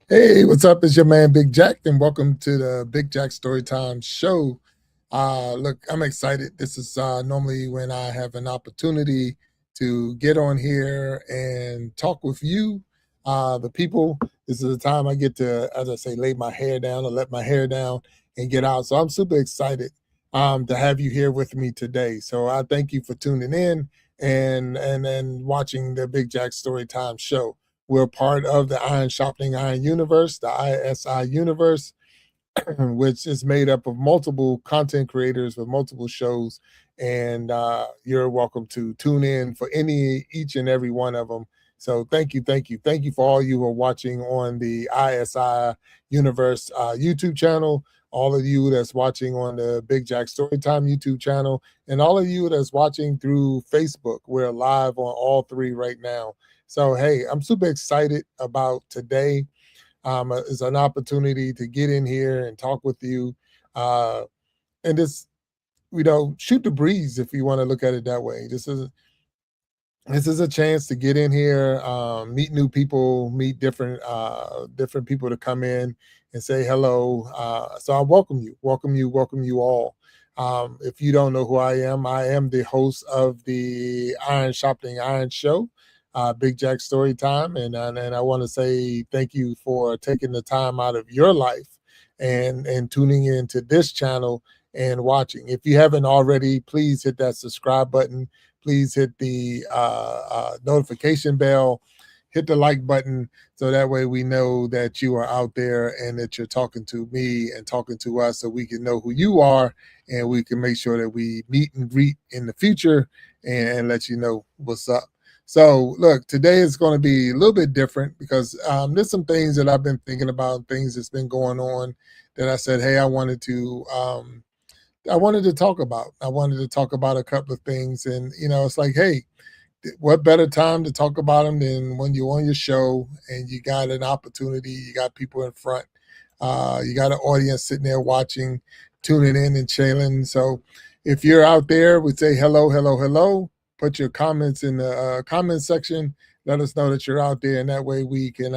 Hey, what's up? It's your man Big Jack, and welcome to the Big Jack Storytime show. Look, I'm excited. This is normally when I have an opportunity to get on here and talk with you, the people. This is the time I get to, as I say, lay my hair down or let my hair down and get out. So I'm super excited to have you here with me today. So I thank you for tuning in and watching the Big Jack Storytime show. We're part of the Iron Sharpening Iron universe, the ISI universe, which is made up of multiple content creators with multiple shows. And you're welcome to tune in for each and every one of them. So thank you for all you who are watching on the ISI Universe YouTube channel, all of you that's watching on the Big Jack Storytime YouTube channel, and all of you that's watching through Facebook. We're live on all three right now. So hey, I'm super excited about today. It's an opportunity to get in here and talk with you, uh, and just shoot the breeze if you want to look at it that way. This is a chance to get in here, meet new people, meet different people to come in and say hello. So I welcome you all. If you don't know who I am the host of the Iron Sharpening Iron show, Big Jack Story Time, and I want to say thank you for taking the time out of your life and tuning into this channel and watching. If you haven't already, please hit that subscribe button. Please hit the notification bell, hit the like button, so that way we know that you are out there and that you're talking to me and talking to us, so we can know who you are and we can make sure that we meet and greet in the future and let you know what's up. So, look, today is going to be a little bit different because there's some things that I've been thinking about, things that's been going on that I said, hey, I wanted to talk about. I wanted to talk about a couple of things, and it's like, hey, what better time to talk about them than when you're on your show and you got an opportunity, you got people in front, you got an audience sitting there watching, tuning in and chilling. So, if you're out there, we say hello, hello, hello. Put your comments in the comment section. Let us know that you're out there, and that way we can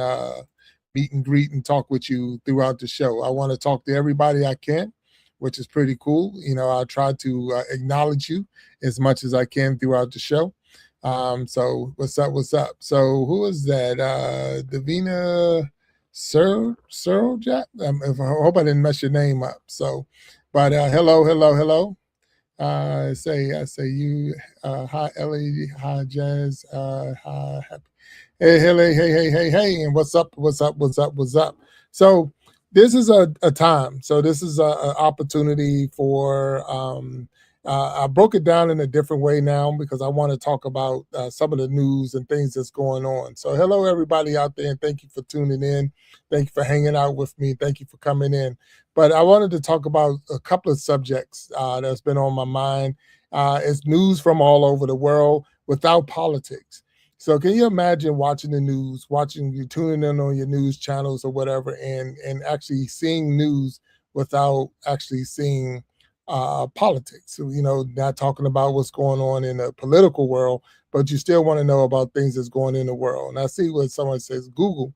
meet and greet and talk with you throughout the show. I want to talk to everybody I can, which is pretty cool. I try to acknowledge you as much as I can throughout the show. So what's up? What's up? So who is that? Davina Sir Jack? I hope I didn't mess your name up. So, but hello, hello, hello. I say you. Hi Ellie. Hi Jazz. Hi Happy. Hey, hey, and what's up? What's up? What's up? What's up? So this is a time. So this is a opportunity for. I broke it down in a different way now because I want to talk about some of the news and things that's going on. So hello everybody out there, and thank you for tuning in. Thank you for hanging out with me. Thank you for coming in. But I wanted to talk about a couple of subjects that's been on my mind. It's news from all over the world without politics. So can you imagine watching the news, watching you tuning in on your news channels or whatever, and actually seeing news without actually seeing politics? So, not talking about what's going on in the political world, but you still want to know about things that's going in the world. And I see what someone says, Google.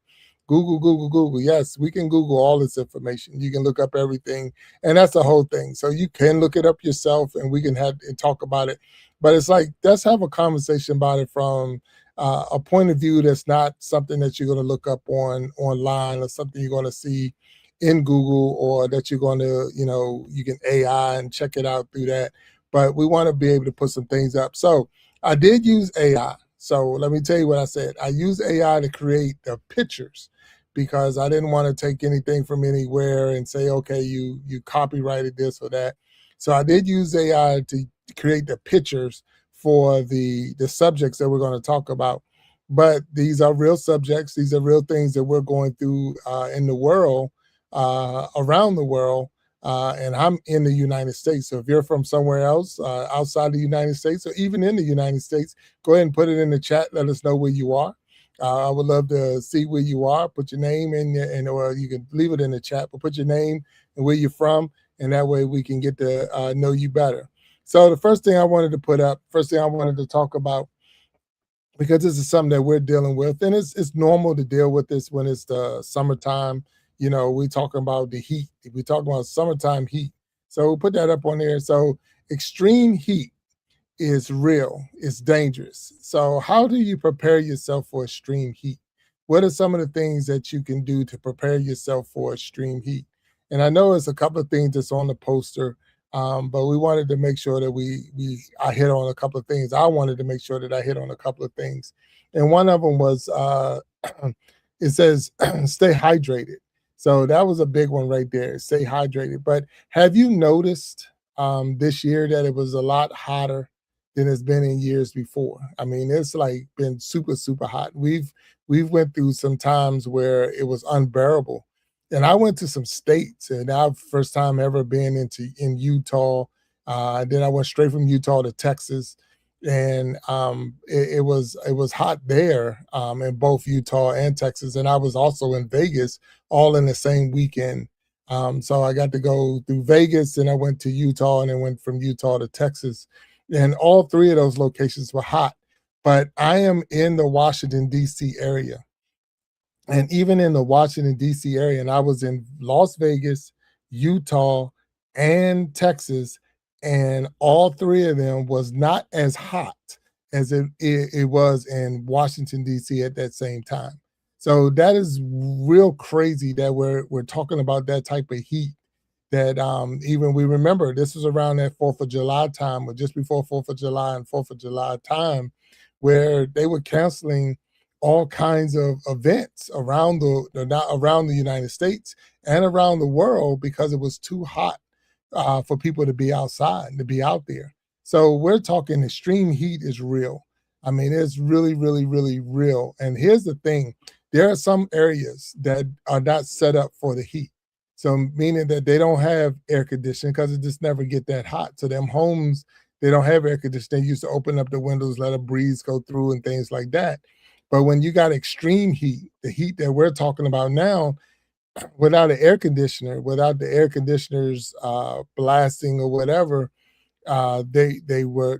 Google, Google, Google. Yes, we can Google all this information. You can look up everything, and that's the whole thing. So you can look it up yourself, and we can have and talk about it. But it's like let's have a conversation about it from a point of view that's not something that you're going to look up online or something you're going to see in Google or that you're going to, you can AI and check it out through that. But we want to be able to put some things up. So I did use AI. So let me tell you what I said. I used AI to create the pictures because I didn't want to take anything from anywhere and say, okay, you copyrighted this or that. So I did use AI to create the pictures for the subjects that we're going to talk about. But these are real subjects. These are real things that we're going through in the world, around the world. And I'm in the United States. So if you're from somewhere else outside the United States or even in the United States, go ahead and put it in the chat. Let us know where you are. I would love to see where you are. Put your name in, or you can leave it in the chat. But put your name and where you're from, and that way we can get to know you better. So the first thing I wanted to talk about because this is something that we're dealing with, and it's normal to deal with this when it's the summertime. You know, we talking about the heat. We talking about summertime heat. So put that up on there. So extreme heat is real, it's dangerous. So, how do you prepare yourself for extreme heat? What are some of the things that you can do to prepare yourself for extreme heat? And I know it's a couple of things that's on the poster, but we wanted to make sure that we I hit on a couple of things. I wanted to make sure that I hit on a couple of things, and one of them was it says stay hydrated. So that was a big one right there. Stay hydrated. But have you noticed this year that it was a lot hotter than it's been in years before? I mean, it's like been super, super hot. We've went through some times where it was unbearable. And I went to some states, and I first time ever been in Utah. Then I went straight from Utah to Texas, and it was hot there in both Utah and Texas. And I was also in Vegas all in the same weekend. So I got to go through Vegas, and I went to Utah, and then went from Utah to Texas, and all three of those locations were hot. But I am in the Washington, D.C. area. And even in the Washington, D.C. area, and I was in Las Vegas, Utah, and Texas, and all three of them was not as hot as it was in Washington, D.C. at that same time. So that is real crazy that we're talking about that type of heat that even we remember this was around that 4th of July time, or just before 4th of July and 4th of July time, where they were canceling all kinds of events around not around the United States and around the world because it was too hot for people to be outside and to be out there. So we're talking extreme heat is real. I mean, it's really, really, really real. And here's the thing: there are some areas that are not set up for the heat. So meaning that they don't have air conditioning because it just never get that hot. So them homes, they don't have air conditioning. They used to open up the windows, let a breeze go through and things like that. But when you got extreme heat, the heat that we're talking about now, without an air conditioner, without the air conditioners blasting or whatever, they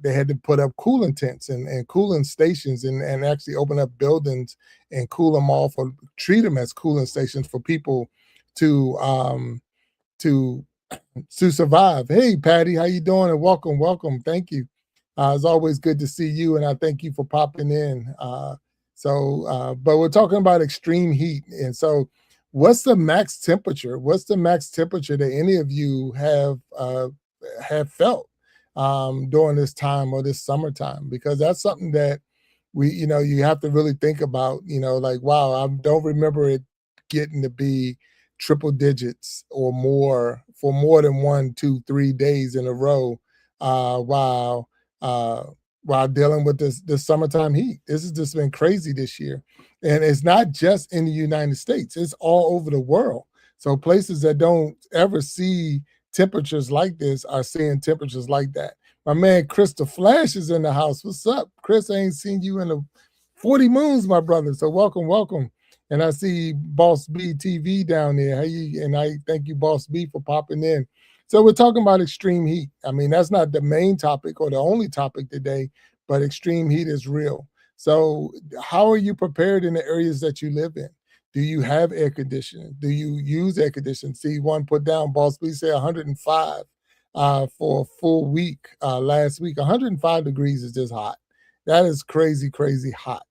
had to put up cooling tents and cooling stations, and actually open up buildings and cool them off or treat them as cooling stations for people to to to survive. Hey, Patty, how you doing? And welcome, welcome. Thank you. It's always good to see you, and I thank you for popping in. But we're talking about extreme heat, and so what's the max temperature? What's the max temperature that any of you have felt during this time or this summertime? Because that's something that you have to really think about. Like, wow, I don't remember it getting to be triple digits or more for more than 1, 2, 3 days in a row, while uh, while dealing with this summertime heat. This has just been crazy this year, and it's not just in the United States; it's all over the world. So places that don't ever see temperatures like this are seeing temperatures like that. My man Chris the Flash is in the house. What's up, Chris? I ain't seen you in a 40 moons, my brother. So welcome, welcome. And I see Boss B TV down there. Hey, and I thank you, Boss B, for popping in. So we're talking about extreme heat. I mean, that's not the main topic or the only topic today, but extreme heat is real. So how are you prepared in the areas that you live in? Do you have air conditioning? Do you use air conditioning? See, one put down, Boss B said 105 for a full week last week. 105 degrees is just hot. That is crazy, crazy hot.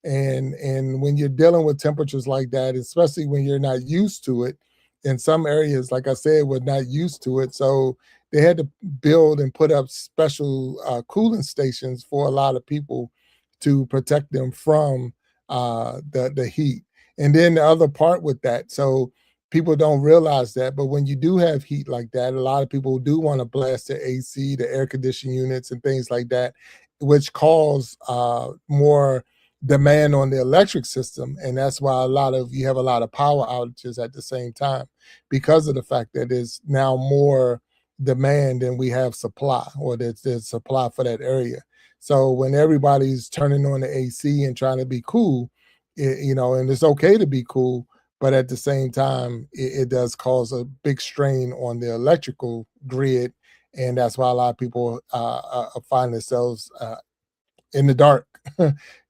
And when you're dealing with temperatures like that, especially when you're not used to it, in some areas, like I said, we're not used to it. So they had to build and put up special cooling stations for a lot of people to protect them from the heat. And then the other part with that, so people don't realize that, but when you do have heat like that, a lot of people do want to blast the AC, the air conditioning units, and things like that, which cause more demand on the electric system. And that's why you have a lot of power outages at the same time, because of the fact that there's now more demand than we have supply, or there's supply for that area. So when everybody's turning on the AC and trying to be cool, and it's okay to be cool, but at the same time, it does cause a big strain on the electrical grid. And that's why a lot of people find themselves in the dark.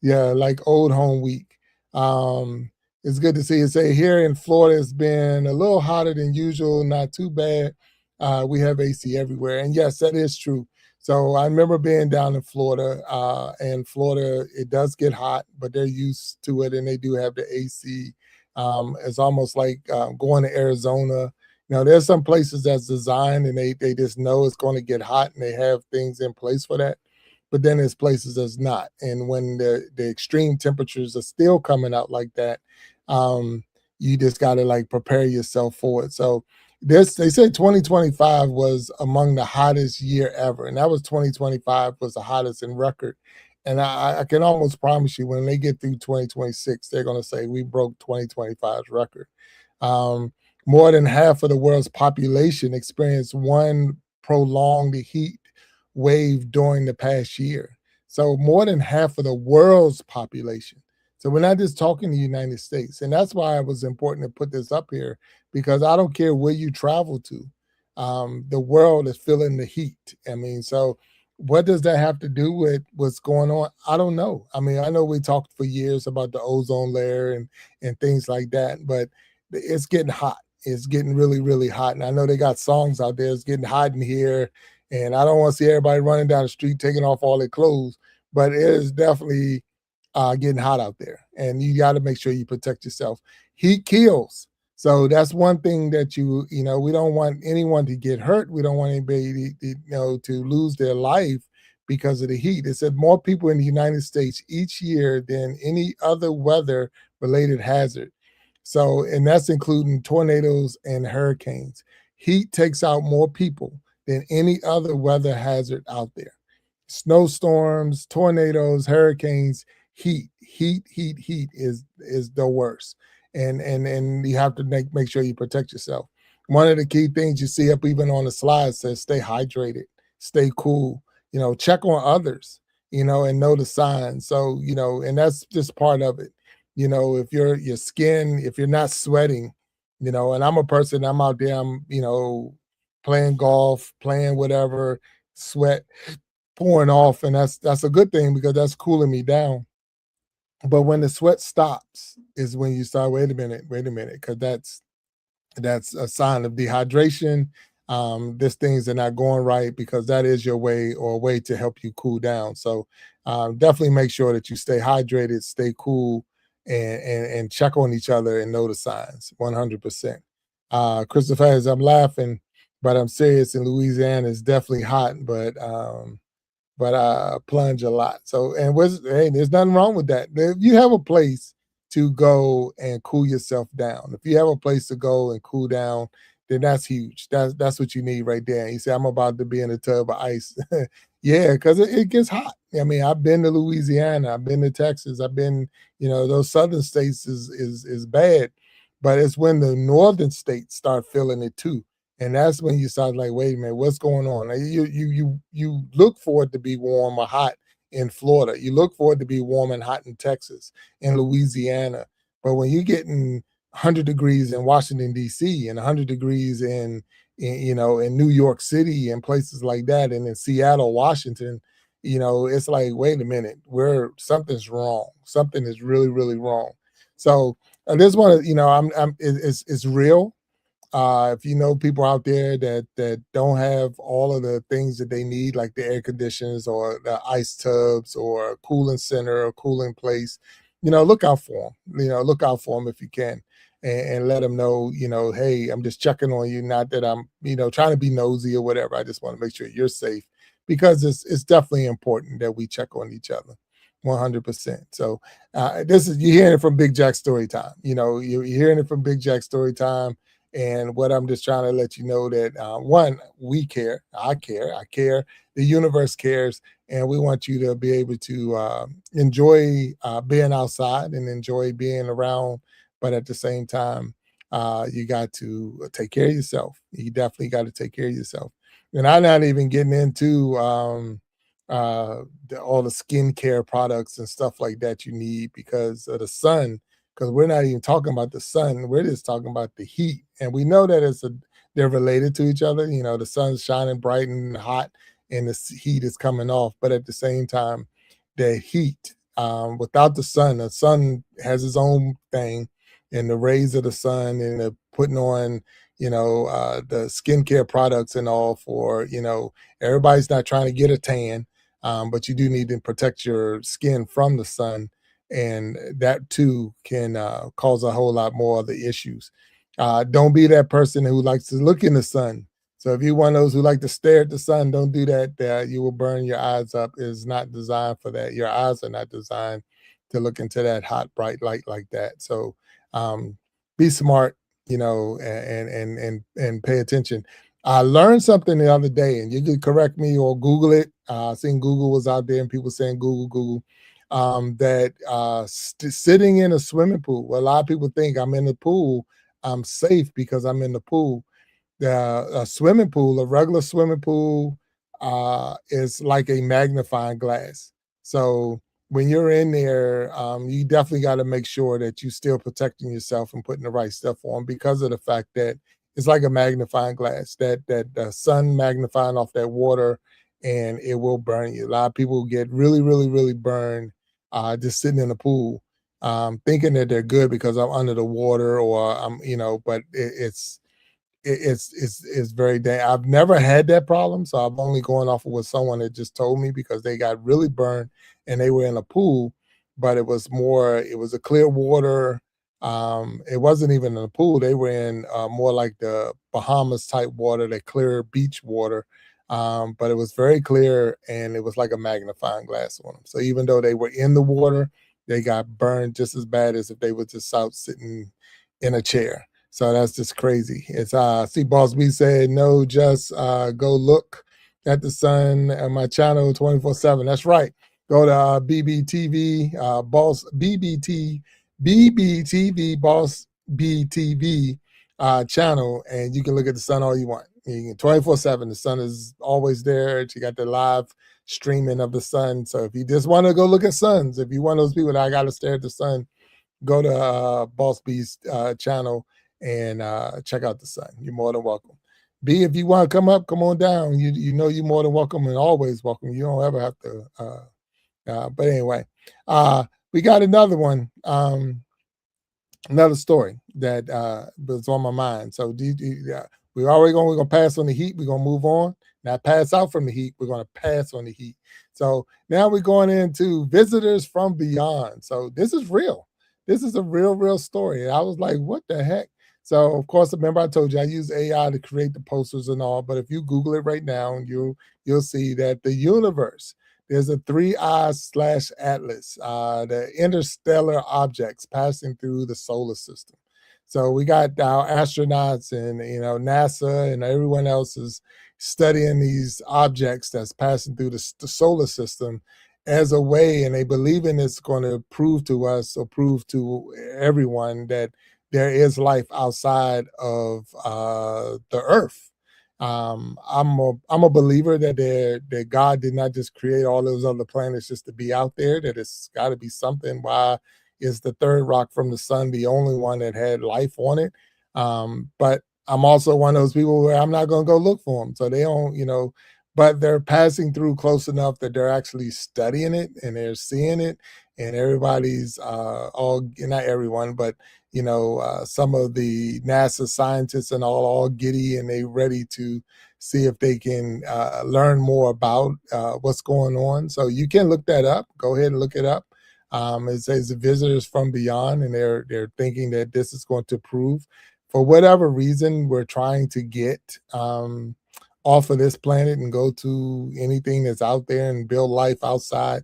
Yeah, like old home week. Um, it's good to see you. Say here in Florida, it's been a little hotter than usual, not too bad. We have AC everywhere. And yes, that is true. So I remember being down in Florida, and Florida, it does get hot, but they're used to it and they do have the AC. It's almost like going to Arizona. Now, there's some places that's designed and they just know it's going to get hot and they have things in place for that. But then there's places that's not. And when the extreme temperatures are still coming out like that, um, you just got to like prepare yourself for it. So this they said 2025 was among the hottest year ever, and that was 2025 was the hottest in record. And I can almost promise you when they get through 2026, they're going to say we broke 2025's record. Um, More than half of the world's population experienced one prolonged heat wave during the past year. So more than half of the world's population. So we're not just talking the United States. And that's why it was important to put this up here because I don't care where you travel to. The world is feeling the heat. I mean, so what does that have to do with what's going on? I don't know. I mean, I know we talked for years about the ozone layer and things like that, but it's getting hot. It's getting really, really hot. And I know they got songs out there. It's getting hot in here. And I don't want to see everybody running down the street taking off all their clothes, but it is definitely getting hot out there. And you got to make sure you protect yourself. Heat kills. So that's one thing that we don't want anyone to get hurt. We don't want anybody to lose their life because of the heat. It said more people in the United States each year than any other weather related hazard. So, and that's including tornadoes and hurricanes. Heat takes out more people than any other weather hazard out there. Snowstorms, tornadoes, hurricanes, heat is the worst. And you have to make sure you protect yourself. One of the key things you see up even on the slide says stay hydrated, stay cool, check on others, and know the signs. So, and that's just part of it. If your skin, if you're not sweating, and I'm a person, I'm out there, I'm, playing golf, playing whatever, sweat pouring off, and that's a good thing because that's cooling me down. But when the sweat stops is when you start, wait a minute, because that's a sign of dehydration. These things are not going right because that is your way or a way to help you cool down. So definitely make sure that you stay hydrated, stay cool, and check on each other and know the signs. 100%. Christopher, as I'm laughing, but I'm serious. In Louisiana, it's definitely hot, but I plunge a lot. So, and hey, there's nothing wrong with that. If you have a place to go and cool yourself down, if you have a place to go and cool down, then that's huge. That's what you need right there. And you say, I'm about to be in a tub of ice. Yeah, because it gets hot. I mean, I've been to Louisiana, I've been to Texas, I've been, those southern states is bad, but it's when the northern states start feeling it too. And that's when you start like, wait a minute, what's going on? Like, you look for it to be warm or hot in Florida. You look for it to be warm and hot in Texas, in Louisiana. But when you're getting 100 degrees in Washington D.C. and 100 degrees in New York City and places like that, and in Seattle, Washington, it's like, wait a minute, something's wrong. Something is really, really wrong. So I just want to, it's real. If you know people out there that don't have all of the things that they need, like the air conditioners or the ice tubs or a cooling center or cooling place, look out for them. Look out for them if you can, and let them know, hey, I'm just checking on you. Not that I'm, trying to be nosy or whatever. I just want to make sure you're safe because it's definitely important that we check on each other. 100%. So you're hearing it from Big Jack Storytime. You're hearing it from Big Jack Storytime. And what I'm just trying to let you know that one, we care, I care, the universe cares, and we want you to be able to enjoy being outside and enjoy being around. But at the same time, you got to take care of yourself. You definitely got to take care of yourself. And I'm not even getting into all the skincare products and stuff like that you need because of the sun, because we're not even talking about the sun. We're just talking about the heat. And we know that they're related to each other. The sun's shining bright and hot and the heat is coming off. But at the same time, the heat. Without the sun has its own thing, and the rays of the sun and the putting on, the skincare products and all for, everybody's not trying to get a tan, but you do need to protect your skin from the sun. And that too can cause a whole lot more of the issues. Don't be that person who likes to look in the sun. So if you're one of those who like to stare at the sun, don't do that. You will burn your eyes up. It's not designed for that. Your eyes are not designed to look into that hot, bright light like that. So um, be smart, and pay attention. I learned something the other day, and you can correct me or Google it. I seen Google was out there, and people saying Google. That sitting in a swimming pool. Well, a lot of people think I'm in the pool. I'm safe because I'm in the pool. A swimming pool, a regular swimming pool, is like a magnifying glass. So when you're in there, you definitely got to make sure that you're still protecting yourself and putting the right stuff on because of the fact that it's like a magnifying glass that the sun magnifying off that water and it will burn you. A lot of people get really, really, really burned just sitting in the pool, thinking that they're good because I'm under the water or but it's very I've never had that problem, so I've only gone off of what someone had just told me because they got really burned and they were in a pool, but it was a clear water. It wasn't even in a pool. They were in more like the Bahamas type water, the clear beach water. But it was very clear and it was like a magnifying glass on them. So even though they were in the water, they got burned just as bad as if they were just out sitting in a chair. So that's just crazy. It's see Boss B said, no, just go look at the sun on my channel 24/7. That's right. Go to BBTV, Boss BBT, BBTV, Boss BTV channel, and you can look at the sun all you want. You can 24/7. The sun is always there. You got the live streaming of the sun. So if you just want to go look at suns, if you one of those people that I gotta stare at the sun, go to Boss B's channel and check out the sun. You're more than welcome. B, if you want to come up, come on down. You know you're more than welcome and always welcome. You don't ever have to. But anyway, we got another one. Another story that was on my mind. So we're gonna pass on the heat. We're gonna move on. Not pass out from the heat. We're gonna pass on the heat. So now we're going into visitors from beyond. So this is real. This is a real story. And I was like, what the heck? So of course, remember I told you I use AI to create the posters and all. But if you Google it right now, you'll see that the universe, there's a three eyes slash atlas, the interstellar objects passing through the solar system. So we got our astronauts and NASA and everyone else is studying these objects that's passing through the solar system as a way, and they believe in it's going to prove to us or prove to everyone that there is life outside of the Earth. I'm a believer that God did not just create all those other planets just to be out there. That it's got to be something. Why is the third rock from the sun the only one that had life on it? But I'm also one of those people where I'm not going to go look for them. So they don't, but they're passing through close enough that they're actually studying it and they're seeing it. And everybody's all, not everyone, but some of the NASA scientists and all giddy and they ready to see if they can learn more about what's going on. So you can look that up. Go ahead and look it up. It says visitors from beyond, and they're thinking that this is going to prove, for whatever reason, we're trying to get off of this planet and go to anything that's out there and build life outside.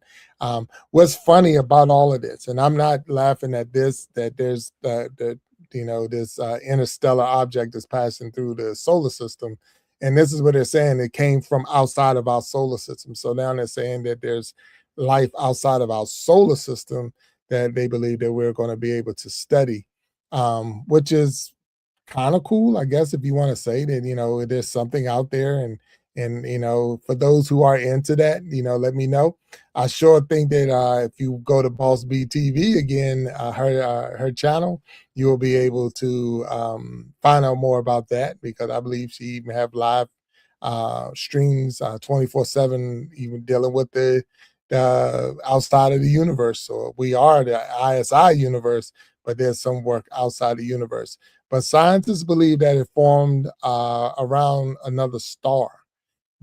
What's funny about all of this, and I'm not laughing at this, that there's this interstellar object that's passing through the solar system, and this is what they're saying, it came from outside of our solar system. So now they're saying that there's life outside of our solar system that they believe that we're going to be able to study, which is kind of cool, I guess, if you want to say that, there's something out there. And for those who are into that, let me know. I sure think that if you go to Boss B TV again, her channel, you will be able to find out more about that, because I believe she even have live streams 24/7, even dealing with the outside of the universe. So we are the ISI universe, but there's some work outside the universe. But scientists believe that it formed around another star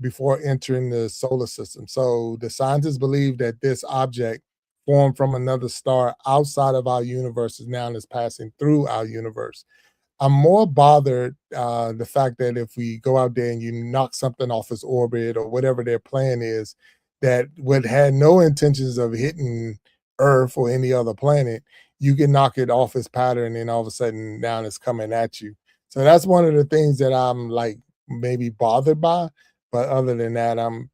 before entering the solar system. So the scientists believe that this object formed from another star outside of our universe is now is passing through our universe. I'm more bothered the fact that if we go out there and you knock something off its orbit or whatever their plan is, that would had no intentions of hitting Earth or any other planet, you can knock it off its pattern and all of a sudden now it's coming at you. So that's one of the things that I'm like maybe bothered by. But other than that, I'm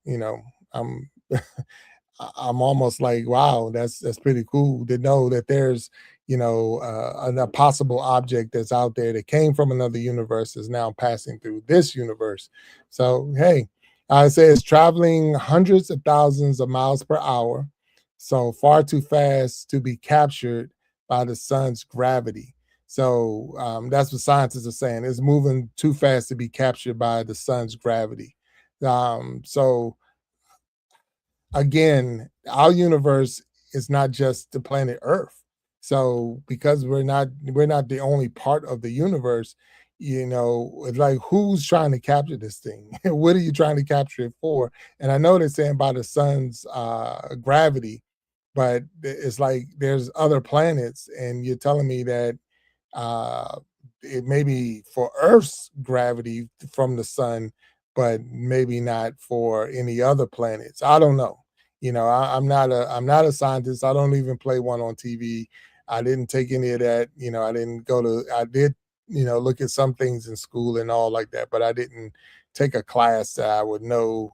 I'm almost like, wow, that's pretty cool to know that there's a possible object that's out there that came from another universe is now passing through this universe. So hey, I say it's traveling hundreds of thousands of miles per hour, so far too fast to be captured by the sun's gravity. So that's what scientists are saying. It's moving too fast to be captured by the sun's gravity. So again, our universe is not just the planet Earth. So because we're not the only part of the universe, it's like who's trying to capture this thing? What are you trying to capture it for? And I know they're saying by the sun's gravity, but it's like there's other planets, and you're telling me that uh, it may be for Earth's gravity from the sun, but maybe not for any other planets. I don't know. I'm not a scientist. I don't even play one on TV. I didn't take any of that. I didn't go to. I did, look at some things in school and all like that, but I didn't take a class that I would know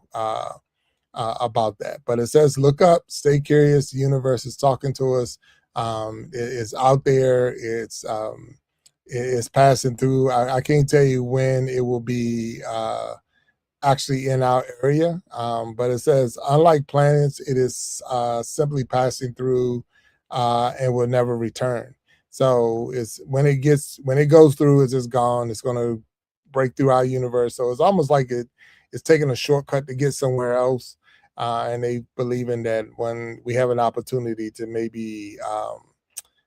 about that. But it says, look up, stay curious. The universe is talking to us. It's out there. It's passing through. I can't tell you when it will be actually in our area, but it says, unlike planets, it is simply passing through and will never return. So it's when it goes through, it's just gone. It's going to break through our universe. So it's almost like it's taking a shortcut to get somewhere else. And they believe in that when we have an opportunity to maybe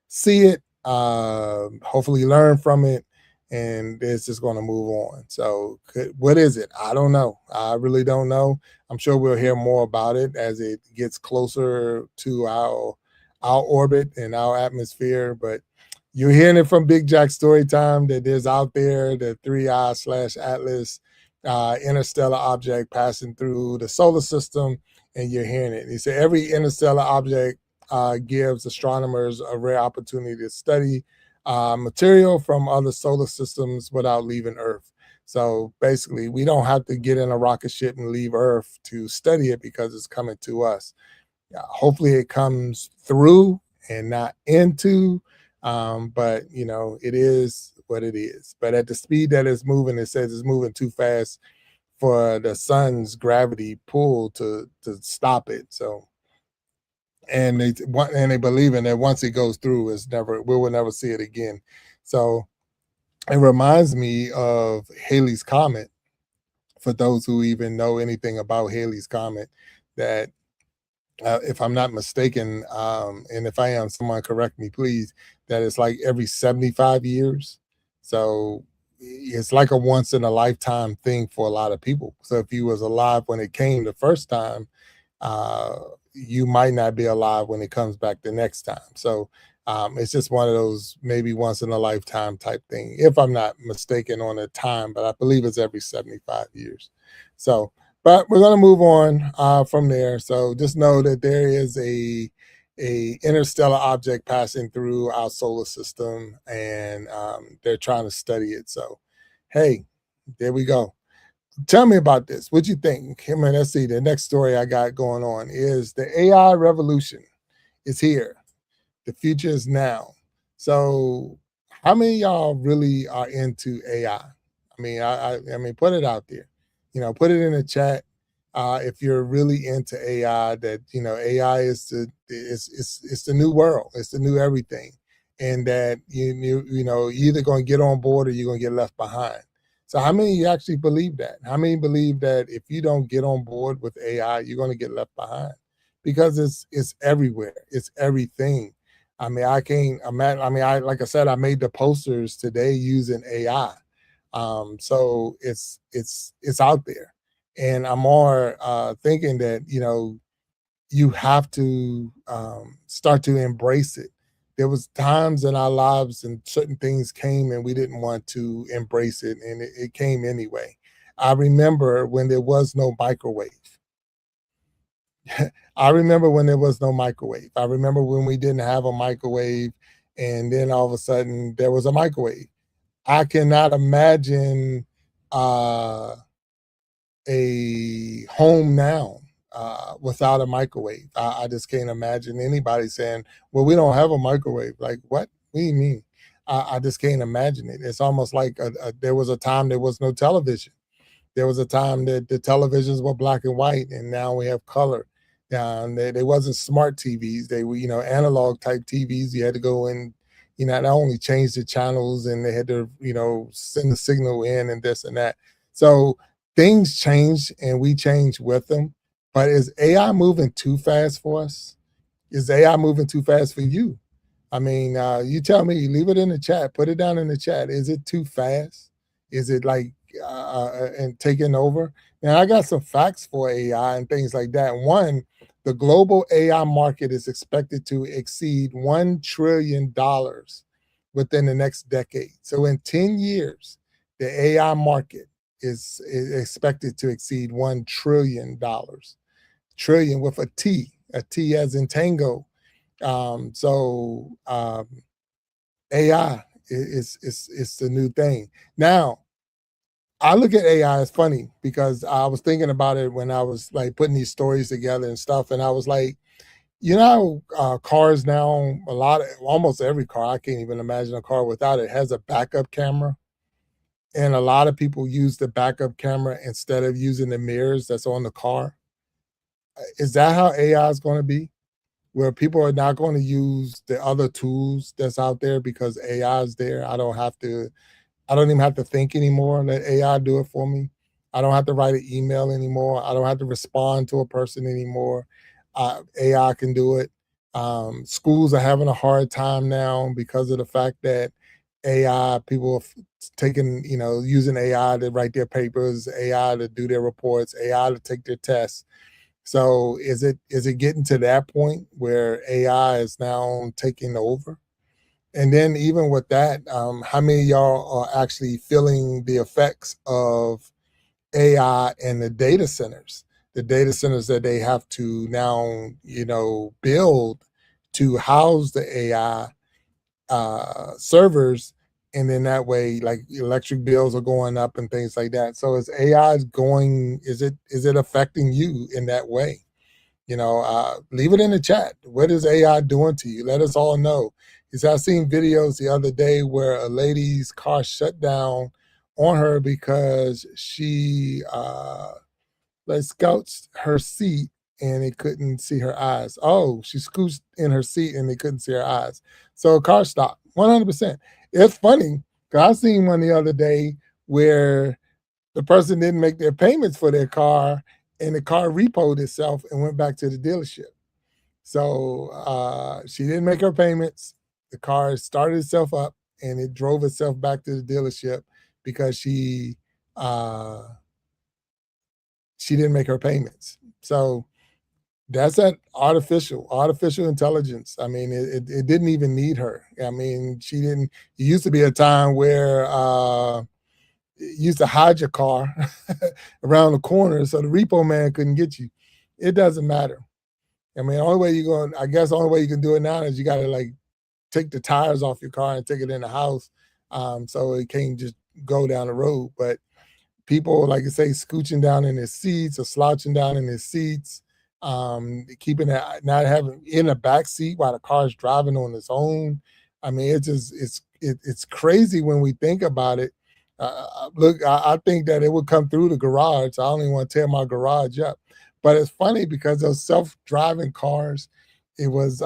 see it, hopefully learn from it, and it's just going to move on. So, what is it? I don't know. I really don't know. I'm sure we'll hear more about it as it gets closer to our orbit and our atmosphere. But you're hearing it from Big Jack Storytime that there's out there the 3I slash Atlas interstellar object passing through the solar system, and you're hearing it. He said every interstellar object gives astronomers a rare opportunity to study material from other solar systems without leaving Earth. So basically, we don't have to get in a rocket ship and leave Earth to study it because it's coming to us. Hopefully, it comes through and not into, but it is what it is. But at the speed that it's moving, it says it's moving too fast for the sun's gravity pull to stop it. So and they believe in that once it goes through, we will never see it again. So it reminds me of Halley's Comet. For those who even know anything about Halley's Comet, that if I'm not mistaken, and if I am, someone correct me, please, that it's like every 75 years. So it's like a once in a lifetime thing for a lot of people. So if you was alive when it came the first time, uh, you might not be alive when it comes back the next time. So it's just one of those maybe once in a lifetime type thing, if I'm not mistaken on the time, but I believe it's every 75 years. So, but we're going to move on from there. So just know that there is a interstellar object passing through our solar system, and they're trying to study it. So, hey, there we go. Tell me about this. What you think? I mean, let's see. The next story I got going on is the AI revolution is here. The future is now. So, how many of y'all really are into AI? mean, I mean, put it out there. Put it in the chat. If you're really into AI, that AI is it's the new world. It's the new everything, and that you're either going to get on board or you're going to get left behind. So, how many of you actually believe that? How many believe that if you don't get on board with AI, you're going to get left behind? because it's everywhere. It's everything. I mean, I can't imagine. I mean, I like I said, I made the posters today using AI. So it's out there, and I'm more thinking that you have to start to embrace it. There was times in our lives and certain things came and we didn't want to embrace it, and it came anyway. I remember when there was no microwave. I remember when there was no microwave. I remember when we didn't have a microwave, and then all of a sudden there was a microwave. I cannot imagine uh, a home now without a microwave. I just can't imagine anybody saying, "Well, we don't have a microwave." Like, what? What do you mean? I just can't imagine it. It's almost like there was a time there was no television. There was a time that the televisions were black and white, and now we have color. They wasn't smart TVs. They were, analog type TVs. You had to go and, not only change the channels, and they had to, send the signal in and this and that. So things change and we change with them. But is AI moving too fast for us? Is AI moving too fast for you? I mean, you tell me, leave it in the chat, put it down in the chat. Is it too fast? Is it like and taking over? Now, I got some facts for AI and things like that. One, the global AI market is expected to exceed $1 trillion within the next decade. So, in 10 years, the AI market is expected to exceed $1 trillion. Trillion with a T as in tango. AI is the new thing. Now, I look at AI as funny because I was thinking about it when I was like putting these stories together and stuff, and I was like, cars now, almost every car, I can't even imagine a car without it, has a backup camera. And a lot of people use the backup camera instead of using the mirrors that's on the car. Is that how AI is going to be? Where people are not going to use the other tools that's out there because AI is there. I don't even have to think anymore. Let AI do it for me. I don't have to write an email anymore. I don't have to respond to a person anymore. AI can do it. Schools are having a hard time now because of the fact that AI, people are taking, using AI to write their papers, AI to do their reports, AI to take their tests. So is it getting to that point where AI is now taking over? And then even with that, how many of y'all are actually feeling the effects of AI in the data centers that they have to now, build to house the AI servers. And then that way, like electric bills are going up and things like that. So is it affecting you in that way? Leave it in the chat. What is AI doing to you? Let us all know. Because I seen videos the other day where a lady's car shut down on her because she like scouts her seat and it couldn't see her eyes. Oh, she scooched in her seat and they couldn't see her eyes. So a car stopped 100%. It's funny because I seen one the other day where the person didn't make their payments for their car and the car repoed itself and went back to the dealership. So she didn't make her payments. The car started itself up and it drove itself back to the dealership because uh, she didn't make her payments. So that's that artificial intelligence. I mean, it didn't even need her. I mean, she didn't. It used to be a time where you used to hide your car around the corner so the repo man couldn't get you. It doesn't matter. I mean, I guess the only way you can do it now is you got to like take the tires off your car and take it in the house, so it can't just go down the road. But people, like I say, scooching down in their seats or slouching down in their seats, keeping it, not having in a back seat while the car's driving on its own. I mean, it's crazy when we think about it. Look, I think that it would come through the garage. I don't even want to tear my garage up. But it's funny because those self-driving cars, there was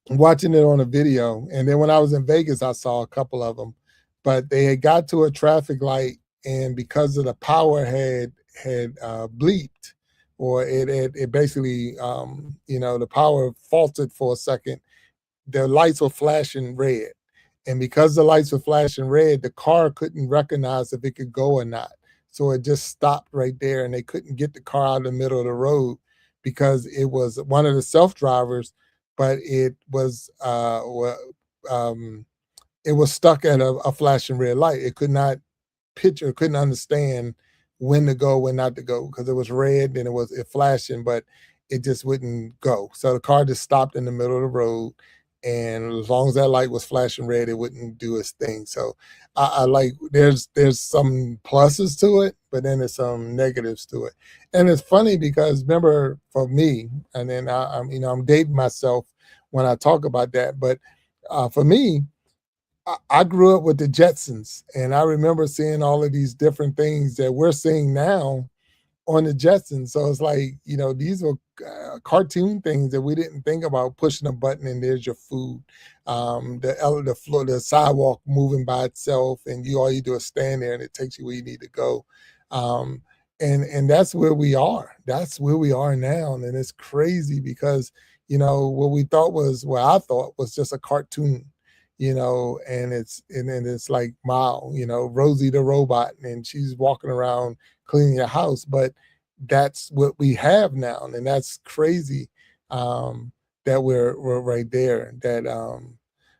watching it on a video. And then when I was in Vegas, I saw a couple of them, but they had got to a traffic light, and because of the power had bleeped, or it basically, the power faltered for a second. The lights were flashing red. And because the lights were flashing red, the car couldn't recognize if it could go or not. So it just stopped right there and they couldn't get the car out of the middle of the road because it was one of the self drivers, but um, it was stuck at a flashing red light. It could not picture, couldn't understand when to go, when not to go, because it was red and it flashing, but it just wouldn't go. So the car just stopped in the middle of the road. And as long as that light was flashing red, it wouldn't do its thing. So I like there's some pluses to it, but then there's some negatives to it. And it's funny because remember for me, and then I'm dating myself when I talk about that, but for me, I grew up with the Jetsons, and I remember seeing all of these different things that we're seeing now on the Jetsons. So it's like, these were cartoon things that we didn't think about, pushing a button and there's your food. The floor, the sidewalk moving by itself, and all you do is stand there and it takes you where you need to go. Um, and that's where we are. That's where we are now. And it's crazy because, what we thought was, what I thought was just a cartoon, and then it's like, wow, Rosie the robot, and she's walking around cleaning your house, but that's what we have now, and that's crazy. That we're right there.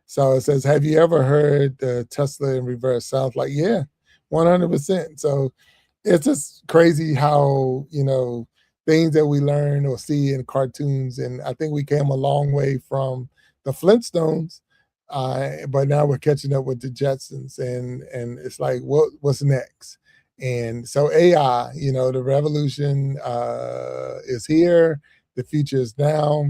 So it says, have you ever heard the Tesla in reverse? Sounds like, yeah, 100%. So it's just crazy how things that we learn or see in cartoons, and I think we came a long way from the Flintstones, but now we're catching up with the Jetsons, and it's like, what's next? And so AI, the revolution is here. The future is now,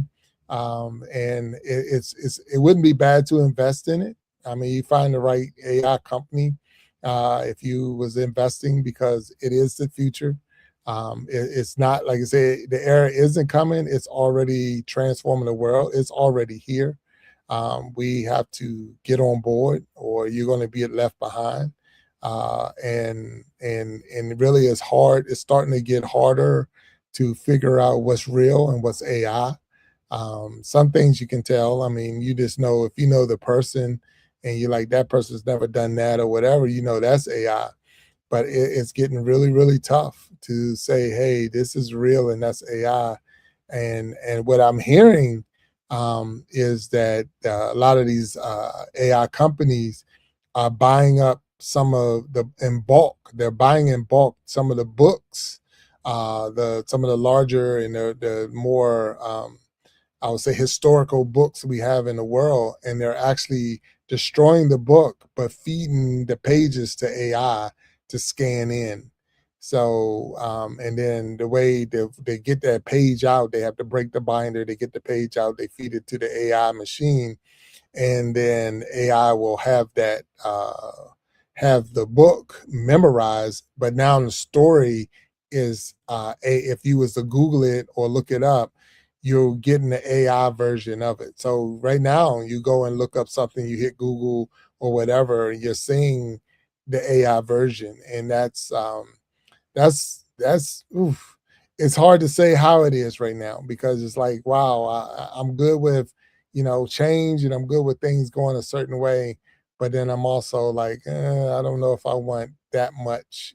and it wouldn't be bad to invest in it. I mean, you find the right AI company if you was investing, because it is the future. It's not, like I said, the era isn't coming. It's already transforming the world. It's already here. We have to get on board, or you're going to be left behind. And really, it's hard. It's starting to get harder to figure out what's real and what's AI. Some things you can tell. I mean, you just know, if you know the person and you're like, that person's never done that or whatever, that's AI. But it's getting really, really tough to say, hey, this is real and that's AI. And what I'm hearing is that a lot of these AI companies are buying up some of the in bulk. They're buying in bulk some of the books, the some of the larger and the more I would say historical books we have in the world, and they're actually destroying the book but feeding the pages to AI to scan in. So, and then the way they get that page out, they have to break the binder, they get the page out, they feed it to the AI machine, and then AI will have the book memorized. But now the story is if you was to Google it or look it up, you're getting the AI version of it. So right now, you go and look up something, you hit Google or whatever, and you're seeing the AI version, and that's oof. It's hard to say how it is right now, because it's like, wow, I'm good with change, and I'm good with things going a certain way, but then I'm also like, I don't know if I want that much,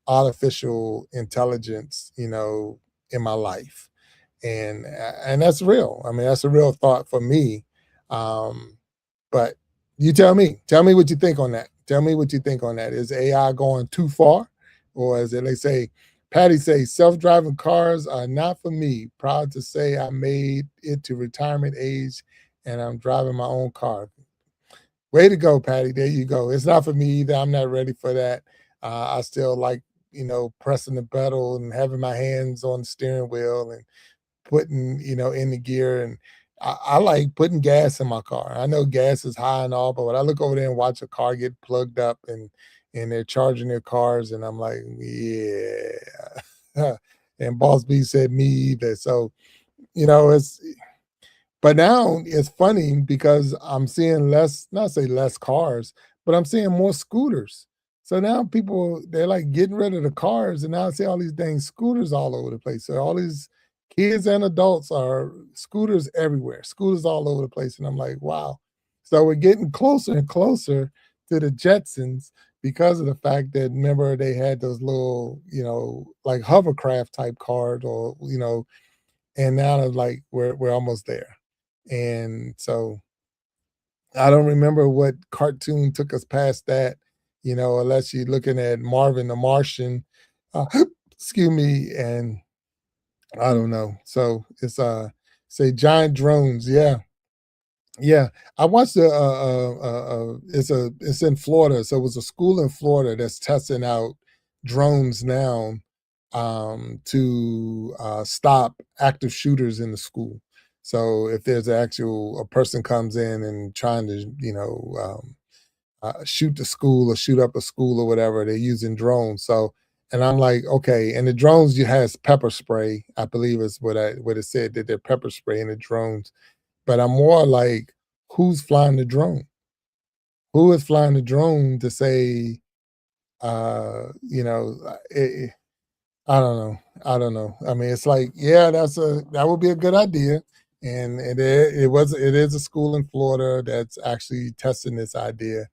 artificial intelligence, in my life. And that's real. I mean, that's a real thought for me. Um, but you tell me what you think on that. Tell me what you think on that. Is AI going too far? Or is it, they say, Patty say, self-driving cars are not for me. Proud to say I made it to retirement age and I'm driving my own car. Way to go, Patty. There you go. It's not for me either. I'm not ready for that. I still like, pressing the pedal and having my hands on the steering wheel and putting, in the gear. And I like putting gas in my car. I know gas is high and all, but when I look over there and watch a car get plugged up and they're charging their cars, and I'm like, yeah. And Boss B said me either. So, it's, but now it's funny because I'm seeing less, not say less cars, but I'm seeing more scooters. So now people they're like getting rid of the cars, and now I see all these dang scooters all over the place. So all these kids and adults are scooters everywhere, scooters all over the place, and I'm like, wow. So we're getting closer and closer to the Jetsons because of the fact that remember they had those little, like hovercraft type cars, or and now they're like we're almost there. And so I don't remember what cartoon took us past that, unless you're looking at Marvin the Martian, uh, excuse me, and I don't know. So it's say giant drones. Yeah, yeah. I watched it's in Florida, so it was a school in Florida that's testing out drones now, to stop active shooters in the school. So if there's a person comes in and trying to, shoot the school or shoot up a school or whatever, they're using drones. So, and I'm like, okay, and the drones you has pepper spray, I believe is what it said that they're pepper spray in the drones. But I'm more like, who's flying the drone? Who is flying the drone to say, I don't know. I don't know. I mean, it's like, yeah, that would be a good idea. And it is a school in Florida that's actually testing this idea.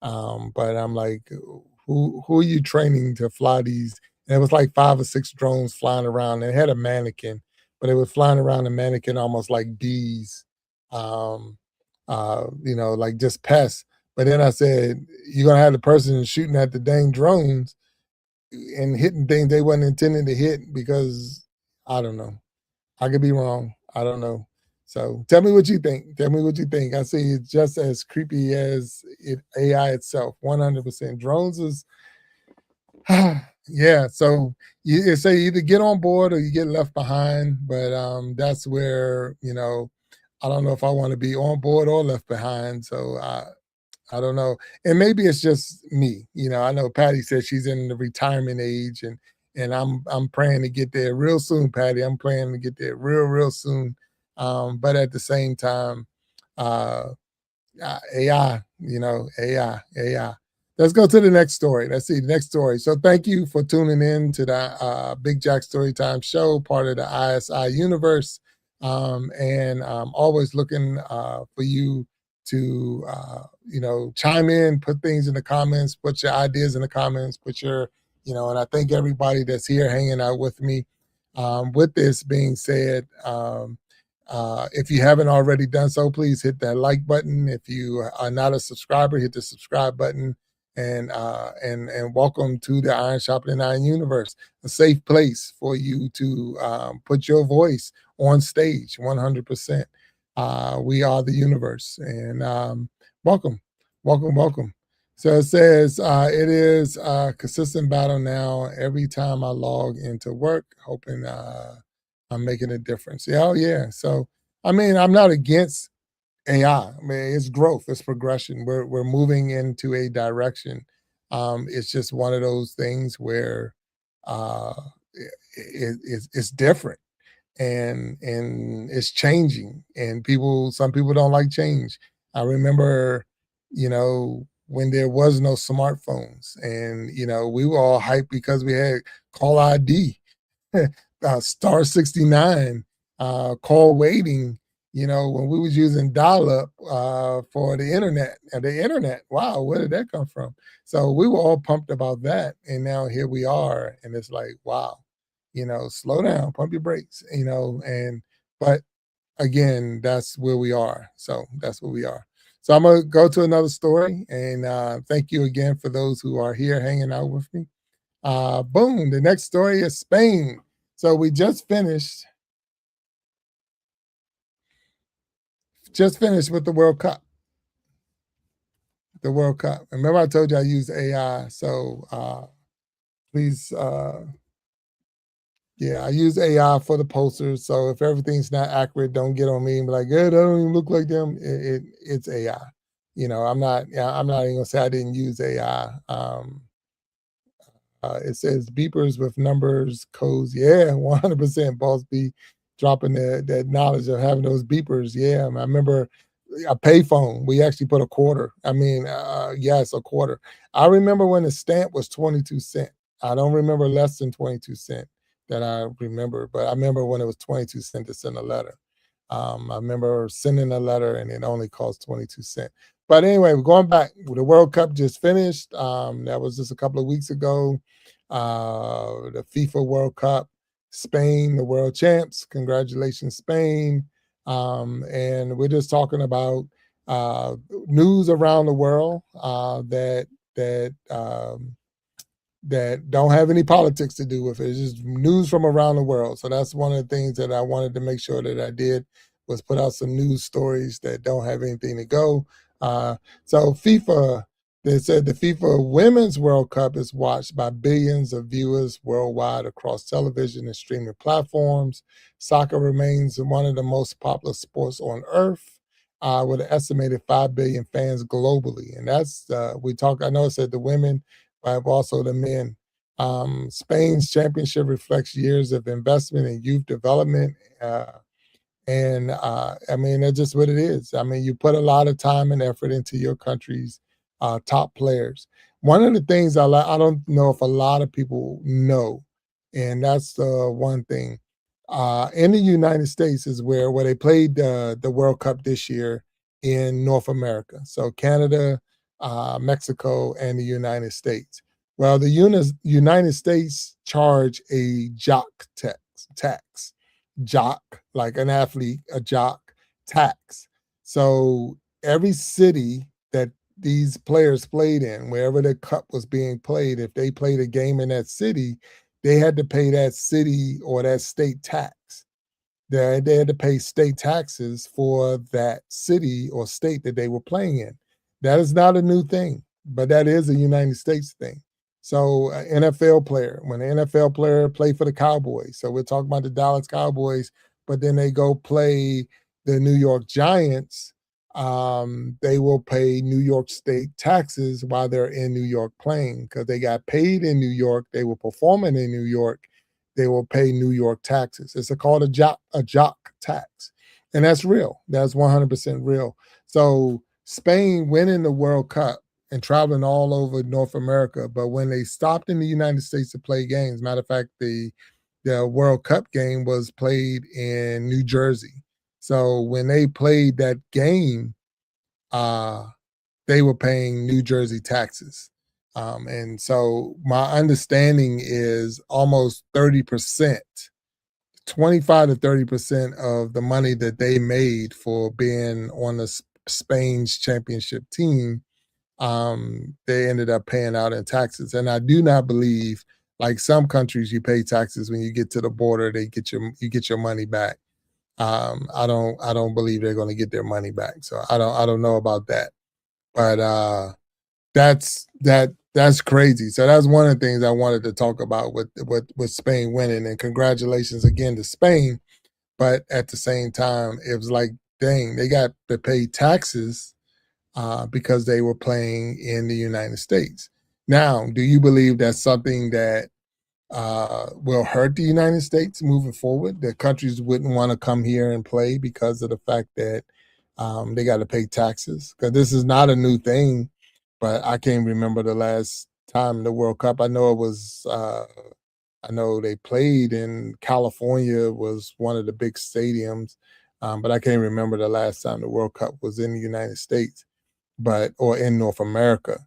But I'm like, who are you training to fly these? And it was like 5 or 6 drones flying around. It had a mannequin, but it was flying around the mannequin almost like bees, um, like just pests. But then I said, you're gonna have the person shooting at the dang drones and hitting things they wasn't intending to hit because I don't know. I could be wrong. I don't know. So tell me what you think. Tell me what you think. I see it's just as creepy as AI itself. 100%. Drones is yeah. So you say either get on board or you get left behind. But that's where I don't know if I want to be on board or left behind. So I don't know. And maybe it's just me. I know Patty said she's in the retirement age and I'm praying to get there real soon, Patty. I'm praying to get there real, real soon. But at the same time, uh AI, AI, AI. Let's go to the next story. Let's see the next story. So thank you for tuning in to the Big Jack Storytime show, part of the ISI universe. And I'm always looking for you to, chime in, put things in the comments, put your ideas in the comments, put your, and I thank everybody that's here hanging out with me. With this being said, if you haven't already done so, please hit that like button. If you are not a subscriber, hit the subscribe button. And welcome to the Iron Sharpening Iron universe, a safe place for you to put your voice on stage. 100%. We are the universe, and welcome, welcome, welcome. So it says it is a consistent battle now. Every time I log into work, hoping I'm making a difference. Yeah, oh yeah. So I mean, I'm not against AI. I mean, it's growth, it's progression. We're moving into a direction. It's just one of those things where uh, it's different and it's changing. And some people don't like change. I remember, when there was no smartphones, and we were all hyped because we had call ID, star 69, call waiting, when we was using dial-up for the internet. And the internet, wow, where did that come from? So we were all pumped about that. And now here we are. And it's like, wow, slow down, pump your brakes, but again, that's where we are. So that's where we are. So I'm going to go to another story. And thank you again for those who are here hanging out with me. Boom. The next story is Spain. So we just finished with the World Cup. The World Cup. Remember, I told you I use AI. So please, yeah, I use AI for the posters. So if everything's not accurate, don't get on me and be like, "Yeah, that don't even look like them." It's AI. I'm not even gonna say I didn't use AI. It says beepers with numbers, codes. Yeah, 100% boss B dropping that knowledge of having those beepers. Yeah, I remember a payphone. We actually put a quarter. I mean, yes, a quarter. I remember when the stamp was 22 cents. I don't remember less than 22 cents that I remember, but I remember when it was 22 cents to send a letter. I remember sending a letter and it only cost 22 cents. But anyway, going back, the World Cup just finished. That was just a couple of weeks ago. The FIFA World Cup, Spain, the world champs. Congratulations, Spain. And we're just talking about uh, news around the world that don't have any politics to do with it. It's just news from around the world. So that's one of the things that I wanted to make sure that I did was put out some news stories that don't have anything to go. Uh, so FIFA, they said the FIFA Women's World Cup is watched by billions of viewers worldwide across television and streaming platforms. Soccer remains one of the most popular sports on earth. With an estimated 5 billion fans globally. And that's, I know it said the women, but also the men. Spain's championship reflects years of investment in youth development. And I mean, that's just what it is. I mean, you put a lot of time and effort into your country's top players. One of the things I don't know if a lot of people know, and that's the one thing. In the United States is where they played the World Cup this year in North America. So Canada, Mexico, and the United States. Well, the United States charge a tax, jock, like an athlete, a jock tax. So every city that these players played in, wherever the cup was being played, if they played a game in that city, they had to pay that city or that state tax. They had to pay state taxes for that city or state that they were playing in. That is not a new thing, but that is a United States thing. So, an NFL player, when an NFL player play for the Cowboys, so we're talking about the Dallas Cowboys, but then they go play the New York Giants, they will pay New York state taxes while they're in New York playing because they got paid in New York. They were performing in New York, they will pay New York taxes. It's called a jock tax, and that's real. That's 100% real. So Spain winning the World Cup and traveling all over North America, but when they stopped in the United States to play games, matter of fact, the World Cup game was played in New Jersey. So when they played that game, uh, they were paying New Jersey taxes. And so my understanding is almost 30%, 25 to 30% of the money that they made for being on the Spain's championship team, they ended up paying out in taxes. And I do not believe, like some countries, you pay taxes when you get to the border, you get your money back. I don't believe they're going to get their money back. So I don't know about that. But that's crazy. So that's one of the things I wanted to talk about with Spain winning, and congratulations again to Spain. But at the same time, it was like, dang, they got to pay taxes because they were playing in the United States. Now, do you believe that's something that will hurt the United States moving forward? That countries wouldn't want to come here and play because of the fact that they got to pay taxes? Because this is not a new thing, but I can't remember the last time the World Cup. I know it was. I know they played in California, was one of the big stadiums, but I can't remember the last time the World Cup was in the United States, but or in North America.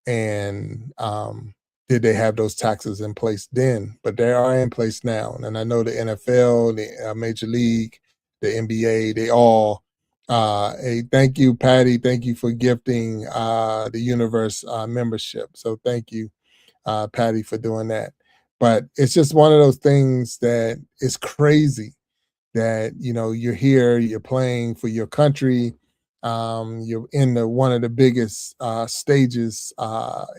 And did they have those taxes in place then? But they are in place now. And I know the NFL, the Major League, the NBA, they all. Hey, thank you, Patty. Thank you for gifting the Universe membership. So thank you, Patty, for doing that. But it's just one of those things that is crazy that you're here, you're playing for your country, you're in one of the biggest stages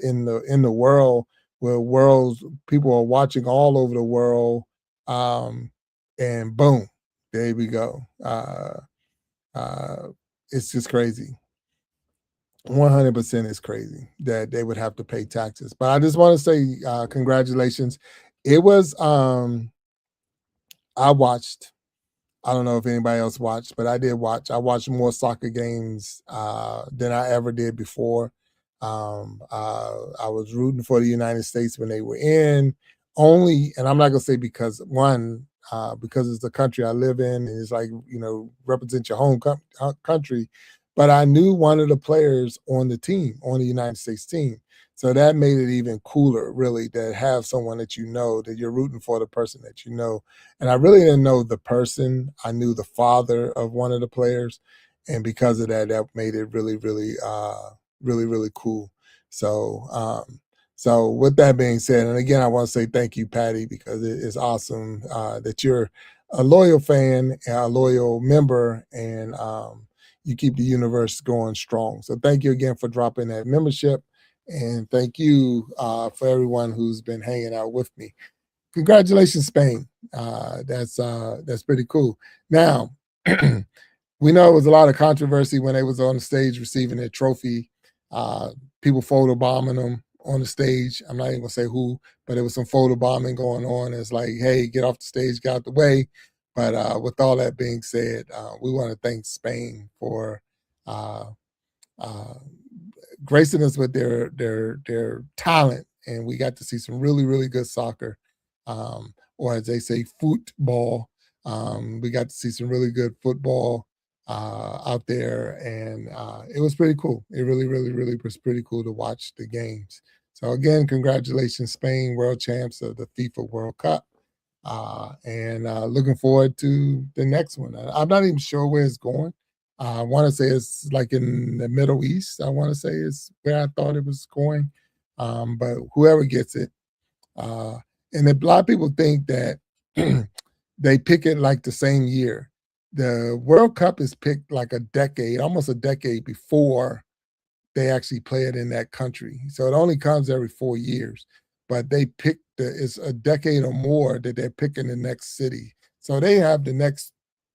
in the world, where worlds people are watching all over the world, and boom, there we go. Uh, it's just crazy. 100% is crazy that they would have to pay taxes. But I just want to say congratulations. It was I watched I don't know if anybody else watched, but I did watch. I watched more soccer games than I ever did before. I was rooting for the United States when they were in. Only, and I'm not gonna say because one, because it's the country I live in, and it's like represent your home country. But I knew one of the players on the team, on the United States team, so that made it even cooler, really, to have someone that you know, that you're rooting for the person that you know. And I really didn't know the person. I knew the father of one of the players, and because of that, that made it really, really, really, really cool. So, so with that being said, and again, I want to say thank you, Patty, because it is awesome that you're a loyal fan, a loyal member, and you keep the universe going strong. So thank you again for dropping that membership, and thank you for everyone who's been hanging out with me. Congratulations, Spain. That's pretty cool. Now, we know it was a lot of controversy when they was on the stage receiving their trophy. Uh, People photo bombing them on the stage. I'm not even gonna say who, but there was some photo bombing going on. It's like, hey, get off the stage, get out the way. But with all that being said, we want to thank Spain for uh, uh, gracing us with their talent, and we got to see some really really good soccer, or as they say, football. We got to see some really good football out there, and it was pretty cool. It really really really was pretty cool to watch the games. So again, congratulations, Spain, world champs of the FIFA World Cup. And looking forward to the next one. I'm not even sure where it's going. I want to say it's like in the Middle East. I want to say is where I thought it was going. But whoever gets it, uh, and a lot of people think that they pick it like the same year. The World Cup is picked like a decade, almost a decade before they actually play it in that country. So it only comes every 4 years, but they pick it's a decade or more that they're picking the next city. So they have the next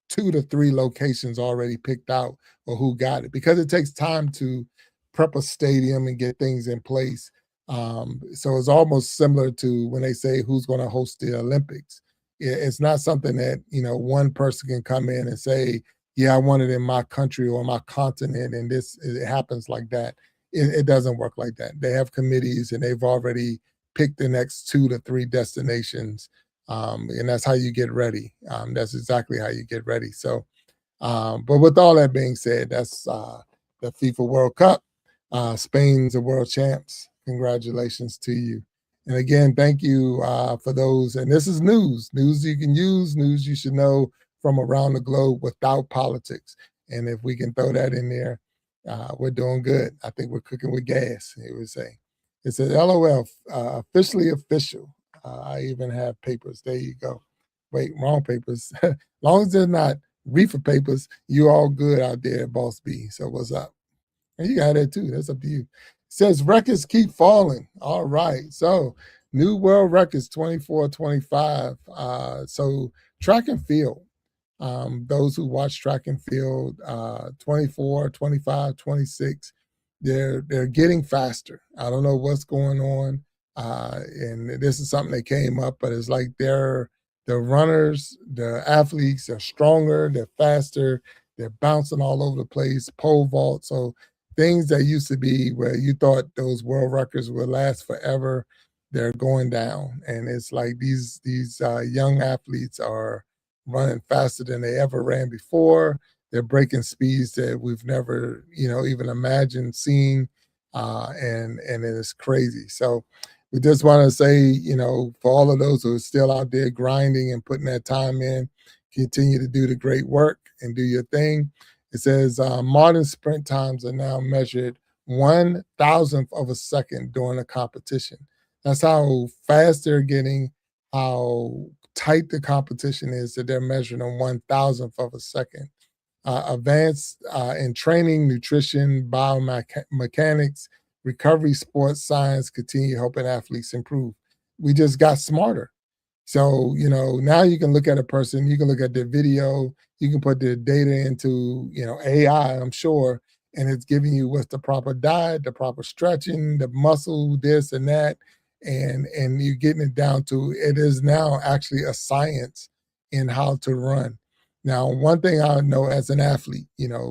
2 to 3 locations already picked out or who got it because it takes time to prep a stadium and get things in place. So it's almost similar to when they say who's going to host the Olympics. It's not something that one person can come in and say, yeah, I want it in my country or my continent, and this it happens like that. It doesn't work like that. They have committees, and they've already picked the next 2 to 3 destinations, and that's how you get ready. That's exactly how you get ready. So, but with all that being said, that's the FIFA World Cup. Spain's the world champs. Congratulations to you. And again, thank you for those. And this is news you can use, news you should know from around the globe without politics. And if we can throw that in there, we're doing good. I think we're cooking with gas, it would say. It says LOL, officially official. I even have papers. There you go. Wait, wrong papers. As long as they're not reefer papers, you all good out there at Boss B. So what's up? And you got that too. That's up to you. It says records keep falling. All right. So new world records 24, 25. So track and field. Those who watch track and field, 24, 25, 26, they're getting faster. I don't know what's going on. And this is something that came up, but it's like the runners, the athletes are stronger, they're faster, they're bouncing all over the place, pole vault. So things that used to be where you thought those world records would last forever, they're going down. And it's like these young athletes are running faster than they ever ran before. They're breaking speeds that we've never, even imagined seeing, and it is crazy. So we just want to say, for all of those who are still out there grinding and putting that time in, continue to do the great work and do your thing. It says modern sprint times are now measured 1,000th of a second during a competition. That's how fast they're getting, how tight the competition is that they're measuring on 1,000th of a second. Advanced in training, nutrition, biomechanics, recovery, sports science continue helping athletes improve. We just got smarter. So, now you can look at a person, you can look at their video, you can put their data into, AI, I'm sure, and it's giving you what's the proper diet, the proper stretching, the muscle, this and that. And you're getting it down to it is now actually a science in how to run. Now, one thing I know as an athlete,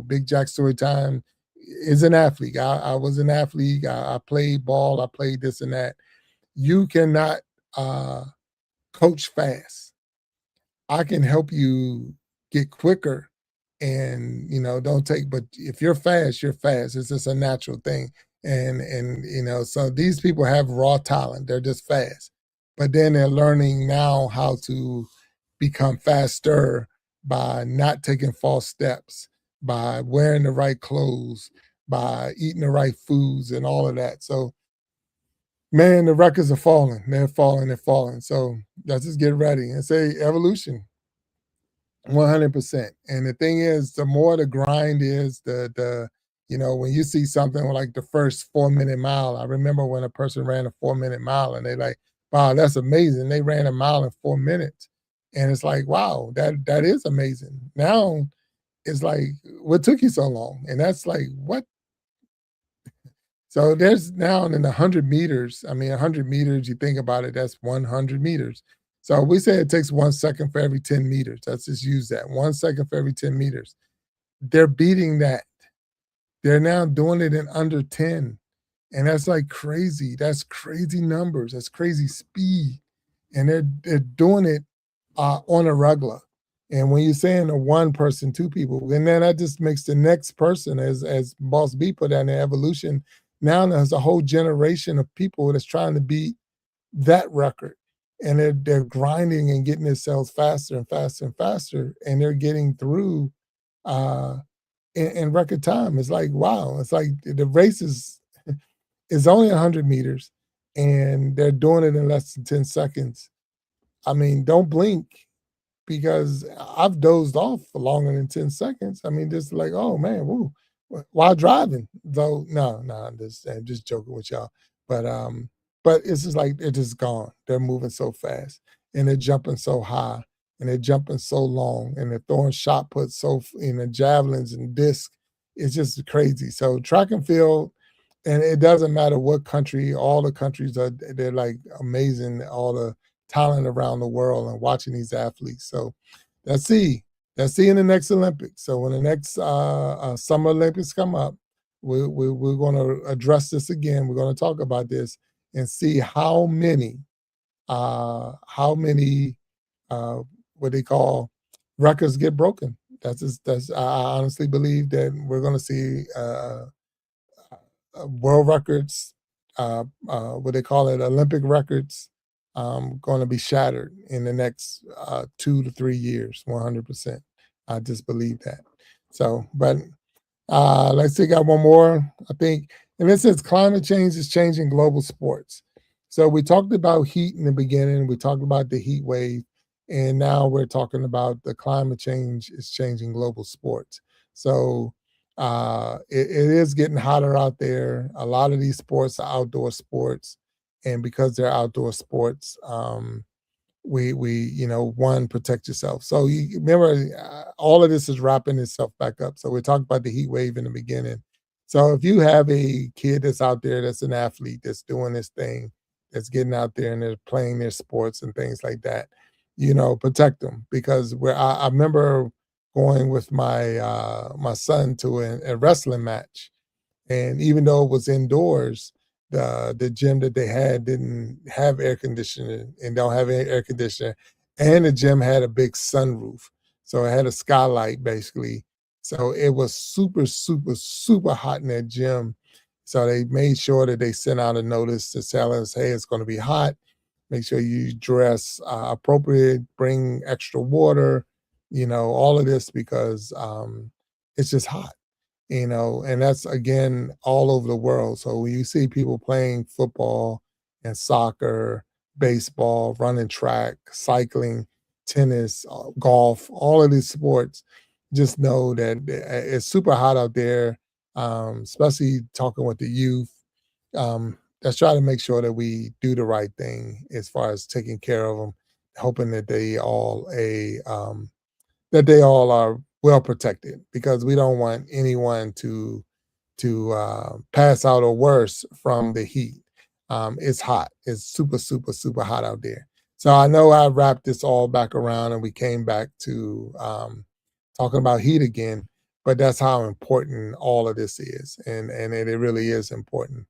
Big Jack Storytime is an athlete. I was an athlete. I played ball. I played this and that. You cannot uh, coach fast. I can help you get quicker and, don't take, but if you're fast, you're fast. It's just a natural thing. And so these people have raw talent. They're just fast. But then they're learning now how to become faster by not taking false steps, by wearing the right clothes, by eating the right foods and all of that. So man, the records are falling. They're falling, they're falling. So let's just get ready and say evolution. 100%. And the thing is, the more the grind is, when you see something like the first 4 minute mile, I remember when a person ran a 4 minute mile and they like, wow, that's amazing. They ran a mile in 4 minutes. And it's like, wow, that is amazing. Now it's like, what took you so long? And that's like, what? So there's now in the 100 meters, I mean, 100 meters, you think about it, that's 100 meters. So we say it takes 1 second for every 10 meters. Let's just use that 1 second for every 10 meters. They're beating that. They're now doing it in under 10. And that's like crazy. That's crazy numbers. That's crazy speed. And they're doing it on a regular. And when you're saying a one person, two people, and then that just makes the next person, as Boss B put out in the evolution, now there's a whole generation of people that's trying to beat that record. And they're grinding and getting themselves faster and faster and faster, and they're getting through uh, in record time. It's like wow! It's like the race is only 100 meters, and they're doing it in less than 10 seconds. I mean, don't blink because I've dozed off for longer than 10 seconds. I mean, just like, oh man, woo, while driving. Though, no, I'm just joking with y'all. But it's just like they're just gone. They're moving so fast and they're jumping so high and they're jumping so long and they're throwing shot puts javelins and discs. It's just crazy. So track and field, and it doesn't matter what country, all the countries they're like amazing, all the talent around the world and watching these athletes. So let's see. Let's see in the next Olympics. So when the next Summer Olympics come up, we're going to address this again. We're going to talk about this and see how many uh, what they call records get broken. I honestly believe that we're going to see world records, what they call it, Olympic records, going to be shattered in the next 2 to 3 years. 100%. I just believe that. So, but let's see, got one more. I think, and it says climate change is changing global sports. So we talked about heat in the beginning. We talked about the heat wave, and now we're talking about the climate change is changing global sports. So it is getting hotter out there. A lot of these sports are outdoor sports, and because they're outdoor sports, we one, protect yourself. So you remember, all of this is wrapping itself back up. So we talked about the heat wave in the beginning. So if you have a kid that's out there that's an athlete that's doing this thing, that's getting out there and they're playing their sports and things like that, protect them. Because I remember going with my son to a wrestling match, and even though it was indoors, the gym that they had didn't have air conditioning and don't have any air conditioner. And the gym had a big sunroof. So it had a skylight basically. So it was super, super, super hot in that gym. So they made sure that they sent out a notice to tell us, hey, it's going to be hot. Make sure you dress appropriate, bring extra water, all of this because it's just hot, and that's again all over the world. So when you see people playing football and soccer, baseball, running track, cycling, tennis, golf, all of these sports, just know that it's super hot out there, especially talking with the youth. Let's try to make sure that we do the right thing as far as taking care of them, hoping that they all are well protected because we don't want anyone to pass out or worse from the heat. It's hot. It's super, super, super hot out there. So I know I wrapped this all back around and we came back to talking about heat again, but that's how important all of this is, and it really is important.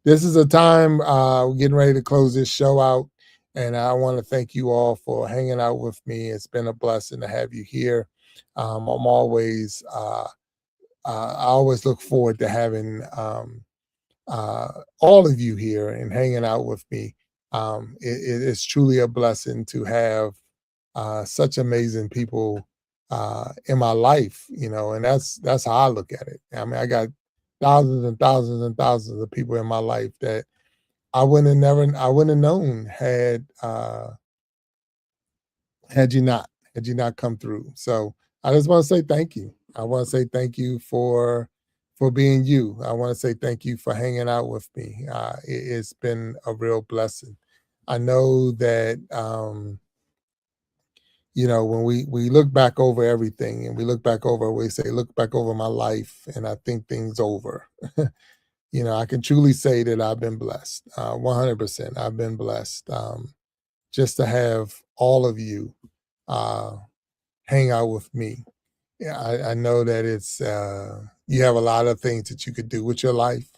This is a time we're getting ready to close this show out, and I want to thank you all for hanging out with me. It's been a blessing to have you here. I'm always I always look forward to having uh, all of you here and hanging out with me. It's truly a blessing to have such amazing people in my life, and that's how I look at it. I mean, I got thousands and thousands and thousands of people in my life that I wouldn't have known had you not come through. So I just want to say thank you. I want to say thank you for being you. I want to say thank you for hanging out with me. It's been a real blessing. I know that when we look back over everything and we look back over, we say look back over my life, and I think things over. I can truly say that I've been blessed. 100%. I've been blessed. Just to have all of you uh, hang out with me. Yeah, I know that it's you have a lot of things that you could do with your life.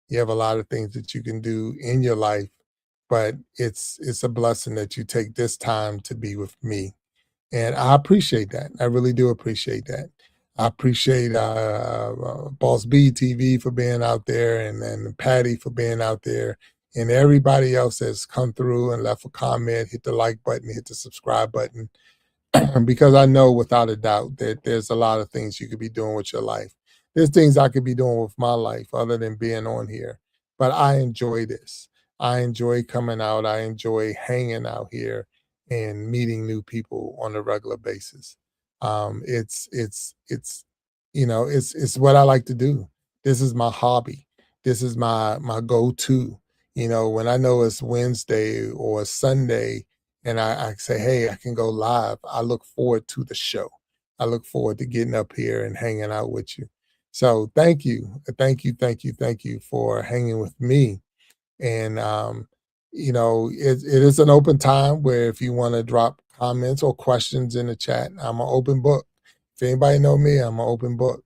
You have a lot of things that you can do in your life, but it's a blessing that you take this time to be with me, and I appreciate that. I really do appreciate that. I appreciate Boss B TV for being out there, and Patty for being out there, and everybody else that's come through and left a comment, hit the like button, hit the subscribe button, because I know without a doubt that there's a lot of things you could be doing with your life. There's things I could be doing with my life other than being on here, but I enjoy this. I enjoy coming out. I enjoy hanging out here and meeting new people on a regular basis. It's what I like to do. This is my hobby. This is my go-to. When I know it's Wednesday or Sunday and I say, hey, I can go live, I look forward to the show. I look forward to getting up here and hanging out with you. So thank you. Thank you. Thank you. Thank you for hanging with me. And, it is an open time where if you want to drop comments or questions in the chat, I'm an open book. If anybody know me, I'm an open book.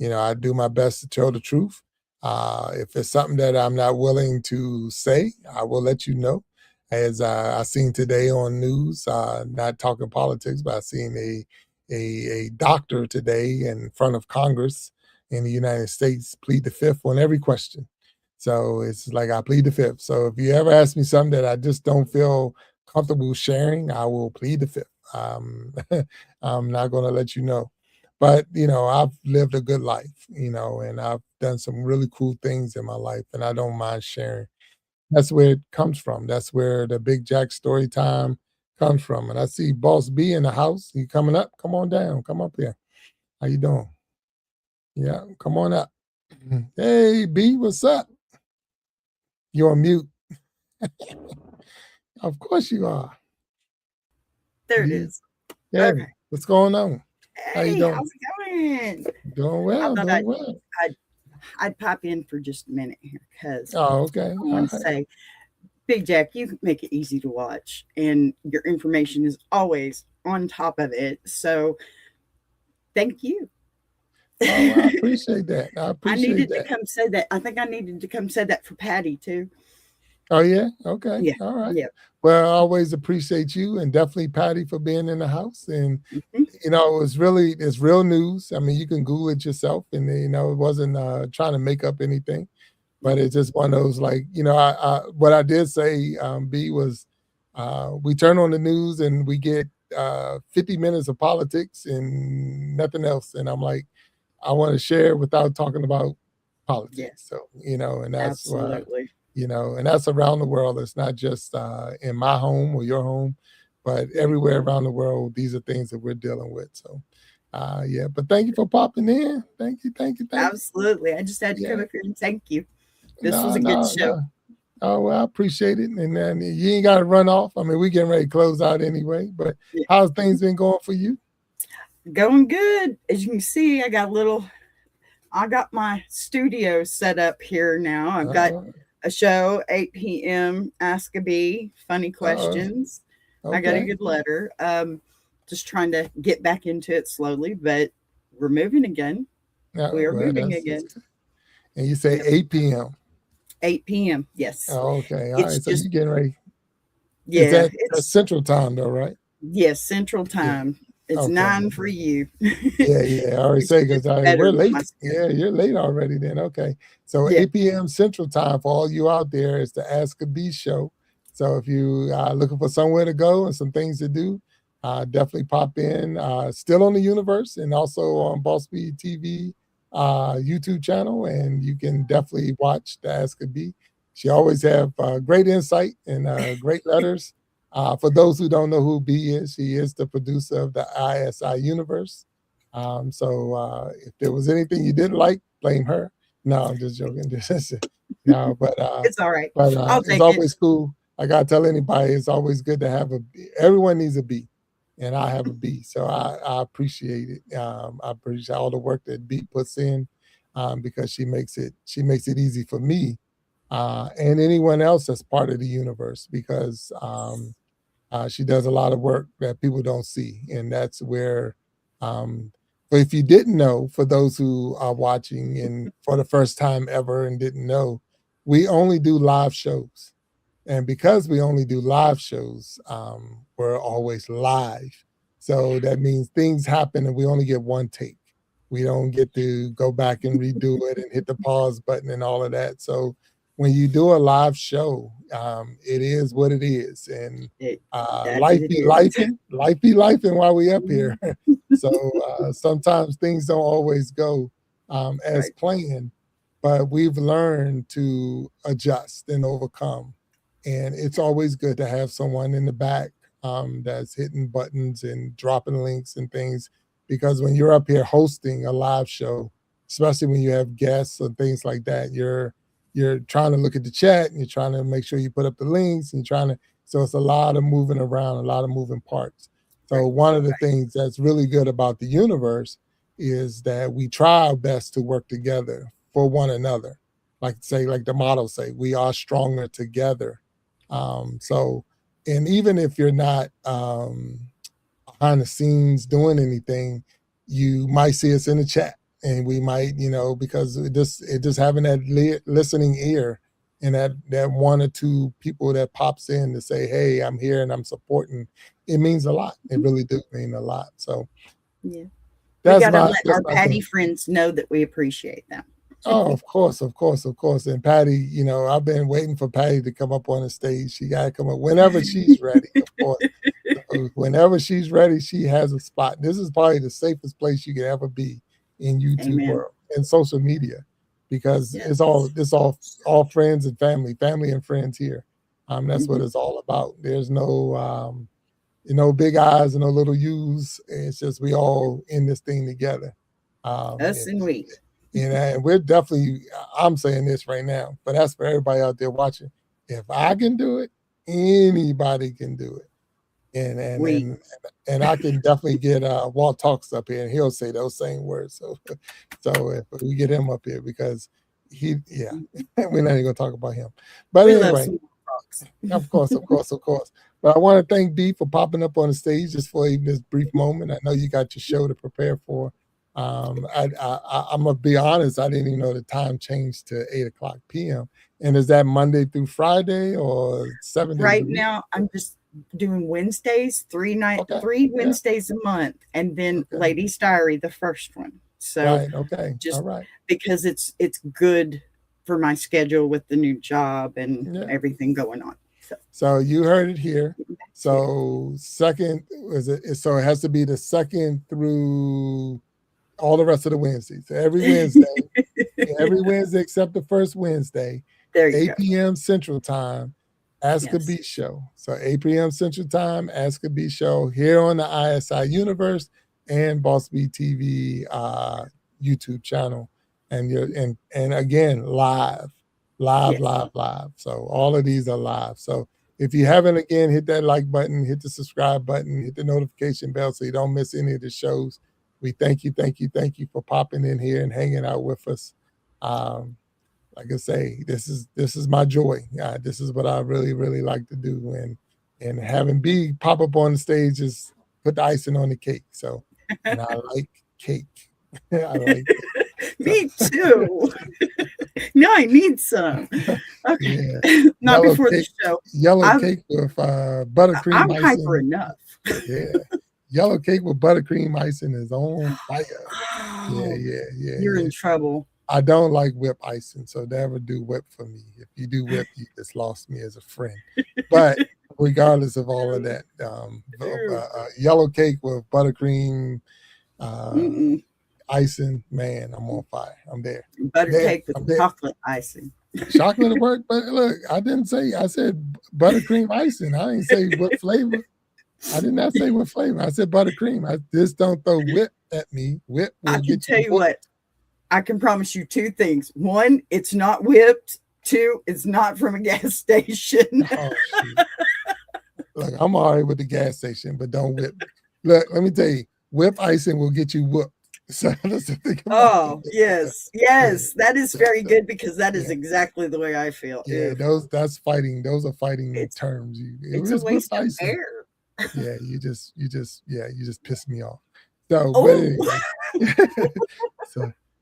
I do my best to tell the truth. If it's something that I'm not willing to say, I will let you know. As I seen today on news, not talking politics, but I seen a doctor today in front of Congress in the United States plead the fifth on every question. So it's like I plead the fifth. So if you ever ask me something that I just don't feel comfortable sharing, I will plead the fifth. I'm not going to let you know. But, I've lived a good life, and I've done some really cool things in my life, and I don't mind sharing. That's where it comes from. That's where the Big Jack StoryTime comes from. And I see Boss B in the house. You coming up? Come on down. Come up here. How you doing? Yeah, come on up. Hey, B, what's up? You're on mute. Of course you are. There it B. is. Yeah, Okay. what's going on? How you Hey, doing? how's it going? Doing I well, thought doing well. I'd I'd pop in for just a minute here because Oh, okay. I All want to right. say, Big Jack, you make it easy to watch, and your information is always on top of it. So thank you. Oh, well, I appreciate that. I I appreciate needed to that. come say that. I think I needed to come say that for Patty too. Oh, yeah? Okay. Yeah, All right. yeah. Well, I always appreciate you and definitely Patty for being in the house. And Hmm. it's real news. I mean, you can Google it yourself, and it wasn't trying to make up anything, but it's just one of those like, what I did say, B, was we turn on the news and we get 50 minutes of politics and nothing else. And I'm like, I want to share without talking about politics. Yes, So, and that's absolutely. and that's around the world. It's not just in my home or your home, but Yeah, everywhere around the world, these are things that we're dealing with. So, yeah, but thank you for popping in. Thank you, thank you, thank you. absolutely. I just had to come Yeah, up here and thank you. This was no, a good no, show. no. Oh, well, I appreciate it. And then you ain't got to run off. I mean, we getting ready to close out anyway, but Yeah. how's things been going for you? Going good. As you can see, I got my studio set up here now. I've got Uh, a show, 8 p.m. Ask a Bee, funny uh, questions. I got a okay. good letter. Just trying to get back into it slowly, but we're moving again. We No, are well, moving that's again. good. And you say Yep. 8 p.m. 8 p.m. Yes. Oh, okay. All It's right. So just, you getting ready. Is yeah, that's it's, Central Time though, right? yes, Central Yeah. Time. It's Okay. 9 for you. Yeah, yeah. I already Which say because is better we're than my late. Yeah, schedule. you're late already. Then okay. So Yeah. 8 p.m. Central Time for all you out there is the Ask a Bee show. So if you are looking for somewhere to go and some things to do, definitely pop in. Still on the Universe and also on Boss Bee TV YouTube channel, and you can definitely watch the Ask a Bee. She always have great insight and great letters. For those who don't know who B is, she is the producer of the ISI Universe. So if there was anything you didn't like, blame her. No, I'm just joking. No, It's all right. but I'll it's take it. always cool. I gotta tell anybody, it's always good to have a B. Everyone needs a B, and I have a B, so I appreciate it. I appreciate all the work that B puts in because she makes it easy for me and anyone else that's part of the universe because she does a lot of work that people don't see, and that's where. But if you didn't know, for those who are watching and for the first time ever and didn't know, we only do live shows. And because we only do live shows, we're always live. So that means things happen and we only get one take. We don't get to go back and redo it and hit the pause button and all of that. So when you do a live show, it is what it is. And It, that's life it be is. life be lifing while we up here. So sometimes things don't always go as Right. planned, but we've learned to adjust and overcome, and it's always good to have someone in the back that's hitting buttons and dropping links and things because when you're up here hosting a live show, especially when you have guests or things like that, you're trying to look at the chat and you're trying to make sure you put up the links and you're trying to, so it's a lot of moving around, a lot of moving parts. So Right. one of the things that's really good about the universe is that we try our best to work together for one another, like say like the motto say, we are stronger together. So and even if you're not behind the scenes doing anything, you might see us in the chat and we might, because it just having that listening ear and that one or two people that pops in to say, hey, I'm here and I'm supporting, it means a lot. It really do mean a lot. So Yeah. We that's got to my let that's our my Patty thing. friends know that we appreciate them. Oh, of course, of course, of course. And Patty, I've been waiting for Patty to come up on the stage. She got to come up whenever she's ready, of course. So whenever she's ready, she has a spot. This is probably the safest place you could ever be in YouTube Amen. world and social media because it's all Yes. it's all all friends and family and friends here. That's what Hmm. it's all about. There's no big eyes and no little U's. It's just we all in this thing together. Us And, and we. and we're definitely, I'm saying this right now, but that's for everybody out there watching. If I can do it, anybody can do it. And and We. and and I can definitely get Walt Talks up here, and he'll say those same words. So if we get him up here because yeah, we're not even gonna talk about him. But We love anyway, some rocks. of course, of course, of course. But I want to thank B for popping up on the stage just for even this brief moment. I know you got your show to prepare for. I'm gonna be honest. I didn't even know the time changed to 8 o'clock p.m. And is that Monday through Friday or 7 days Right a week? now, I'm just doing Wednesdays, Okay, three yeah, Wednesdays a month, and then okay, Lady's Diary, the first one. So right, okay, all just right, because it's good for my schedule with the new job and yeah. everything going on. So So you heard it here. that's it. So second is it? So it has to be the second through all the rest of the Wednesdays. So every Wednesday except the first Wednesday, There you go. 8 p.m. Central Time, Ask a Yes. B Show. So 8 p.m. Central Time, Ask a B Show here on the ISI Universe and Boss B TV YouTube channel. And you're and again live, live, Yes. live, live. So all of these are live. So if you haven't again, hit that like button, hit the subscribe button, hit the notification bell so you don't miss any of the shows. We thank you, thank you, thank you for popping in here and hanging out with us. Um, like I say, this is my joy. This is what I really really like to do, and having B pop up on the stage is put the icing on the cake. So, and I like cake. I like it. So, Me too. Now I need some. Okay. yeah, Not yellow before the cake, show. yellow I'm cake with buttercream I'm hyper icing. enough. Yeah, yellow cake with buttercream icing is on fire. Yeah, Oh, yeah, yeah, you're yeah. in trouble. I don't like whip icing, so never do whip for me. If you do whip, you just lost me as a friend. But regardless of all of True. that, True. yellow cake with buttercream uh, Mm-mm. icing, man, I'm on fire. I'm there. Butter There. cake with I'm there. chocolate icing. Chocolate at work, but look, I didn't say, I said buttercream icing. I didn't say what flavor. I did not say what flavor. I said buttercream. I just don't throw whip at me. Whip I will can get tell you you whooped. what, I can promise you two things. One, it's not whipped. Two, it's not from a gas station. Oh, shoot. Look, I'm all right with the gas station, but don't whip me. Look, let me tell you, whip icing will get you whooped. So that's the thing about Oh, it. yes. Yeah. Yes. That is So, very so, good because that is yeah. exactly the way I feel. Yeah, Ew. that's fighting. Those are fighting It's terms. It it's a was whipped waste of icing. air. Yeah, yeah, you just piss me off. So, but Oh, anyway,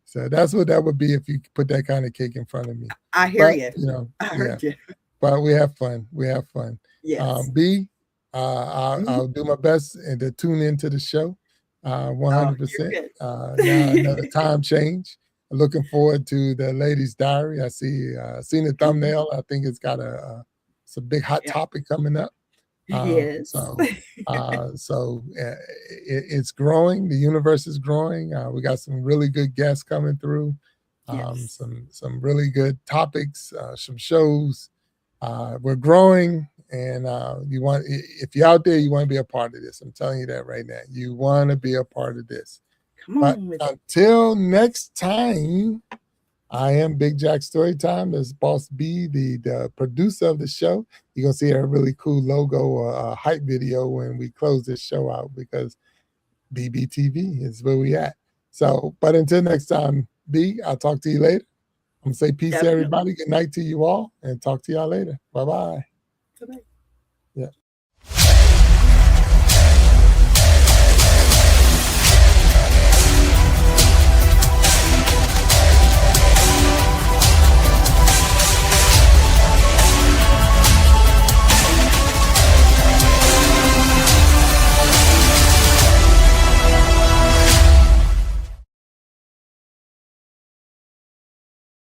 so that's what that would be if you put that kind of cake in front of me. I hear But you. I yeah, heard you. but we have fun. We have fun. Yes. B, Mhm. I'll do my best and to tune into the show, Oh, you're 100%. good. Now another time change. Looking forward to the ladies' diary. I see, seen the Mhm. thumbnail. I think it's got it's a big hot Yeah. topic coming up. Uh, Yes. so, it's growing. The universe is growing. We got some really good guests coming through. Yes. Some really good topics. Some shows. We're growing, and if you're out there, you want to be a part of this. I'm telling you that right now. You want to be a part of this. Come But on with it. until next time, I am Big Jack Storytime. That's Boss B, the producer of the show. You're going to see a really cool logo or a hype video when we close this show out because BBTV is where we at. So, but until next time, B, I'll talk to you later. I'm going to say peace to Definitely. everybody. Good night to you all and talk to y'all later. Bye bye. Bye-bye. Yeah.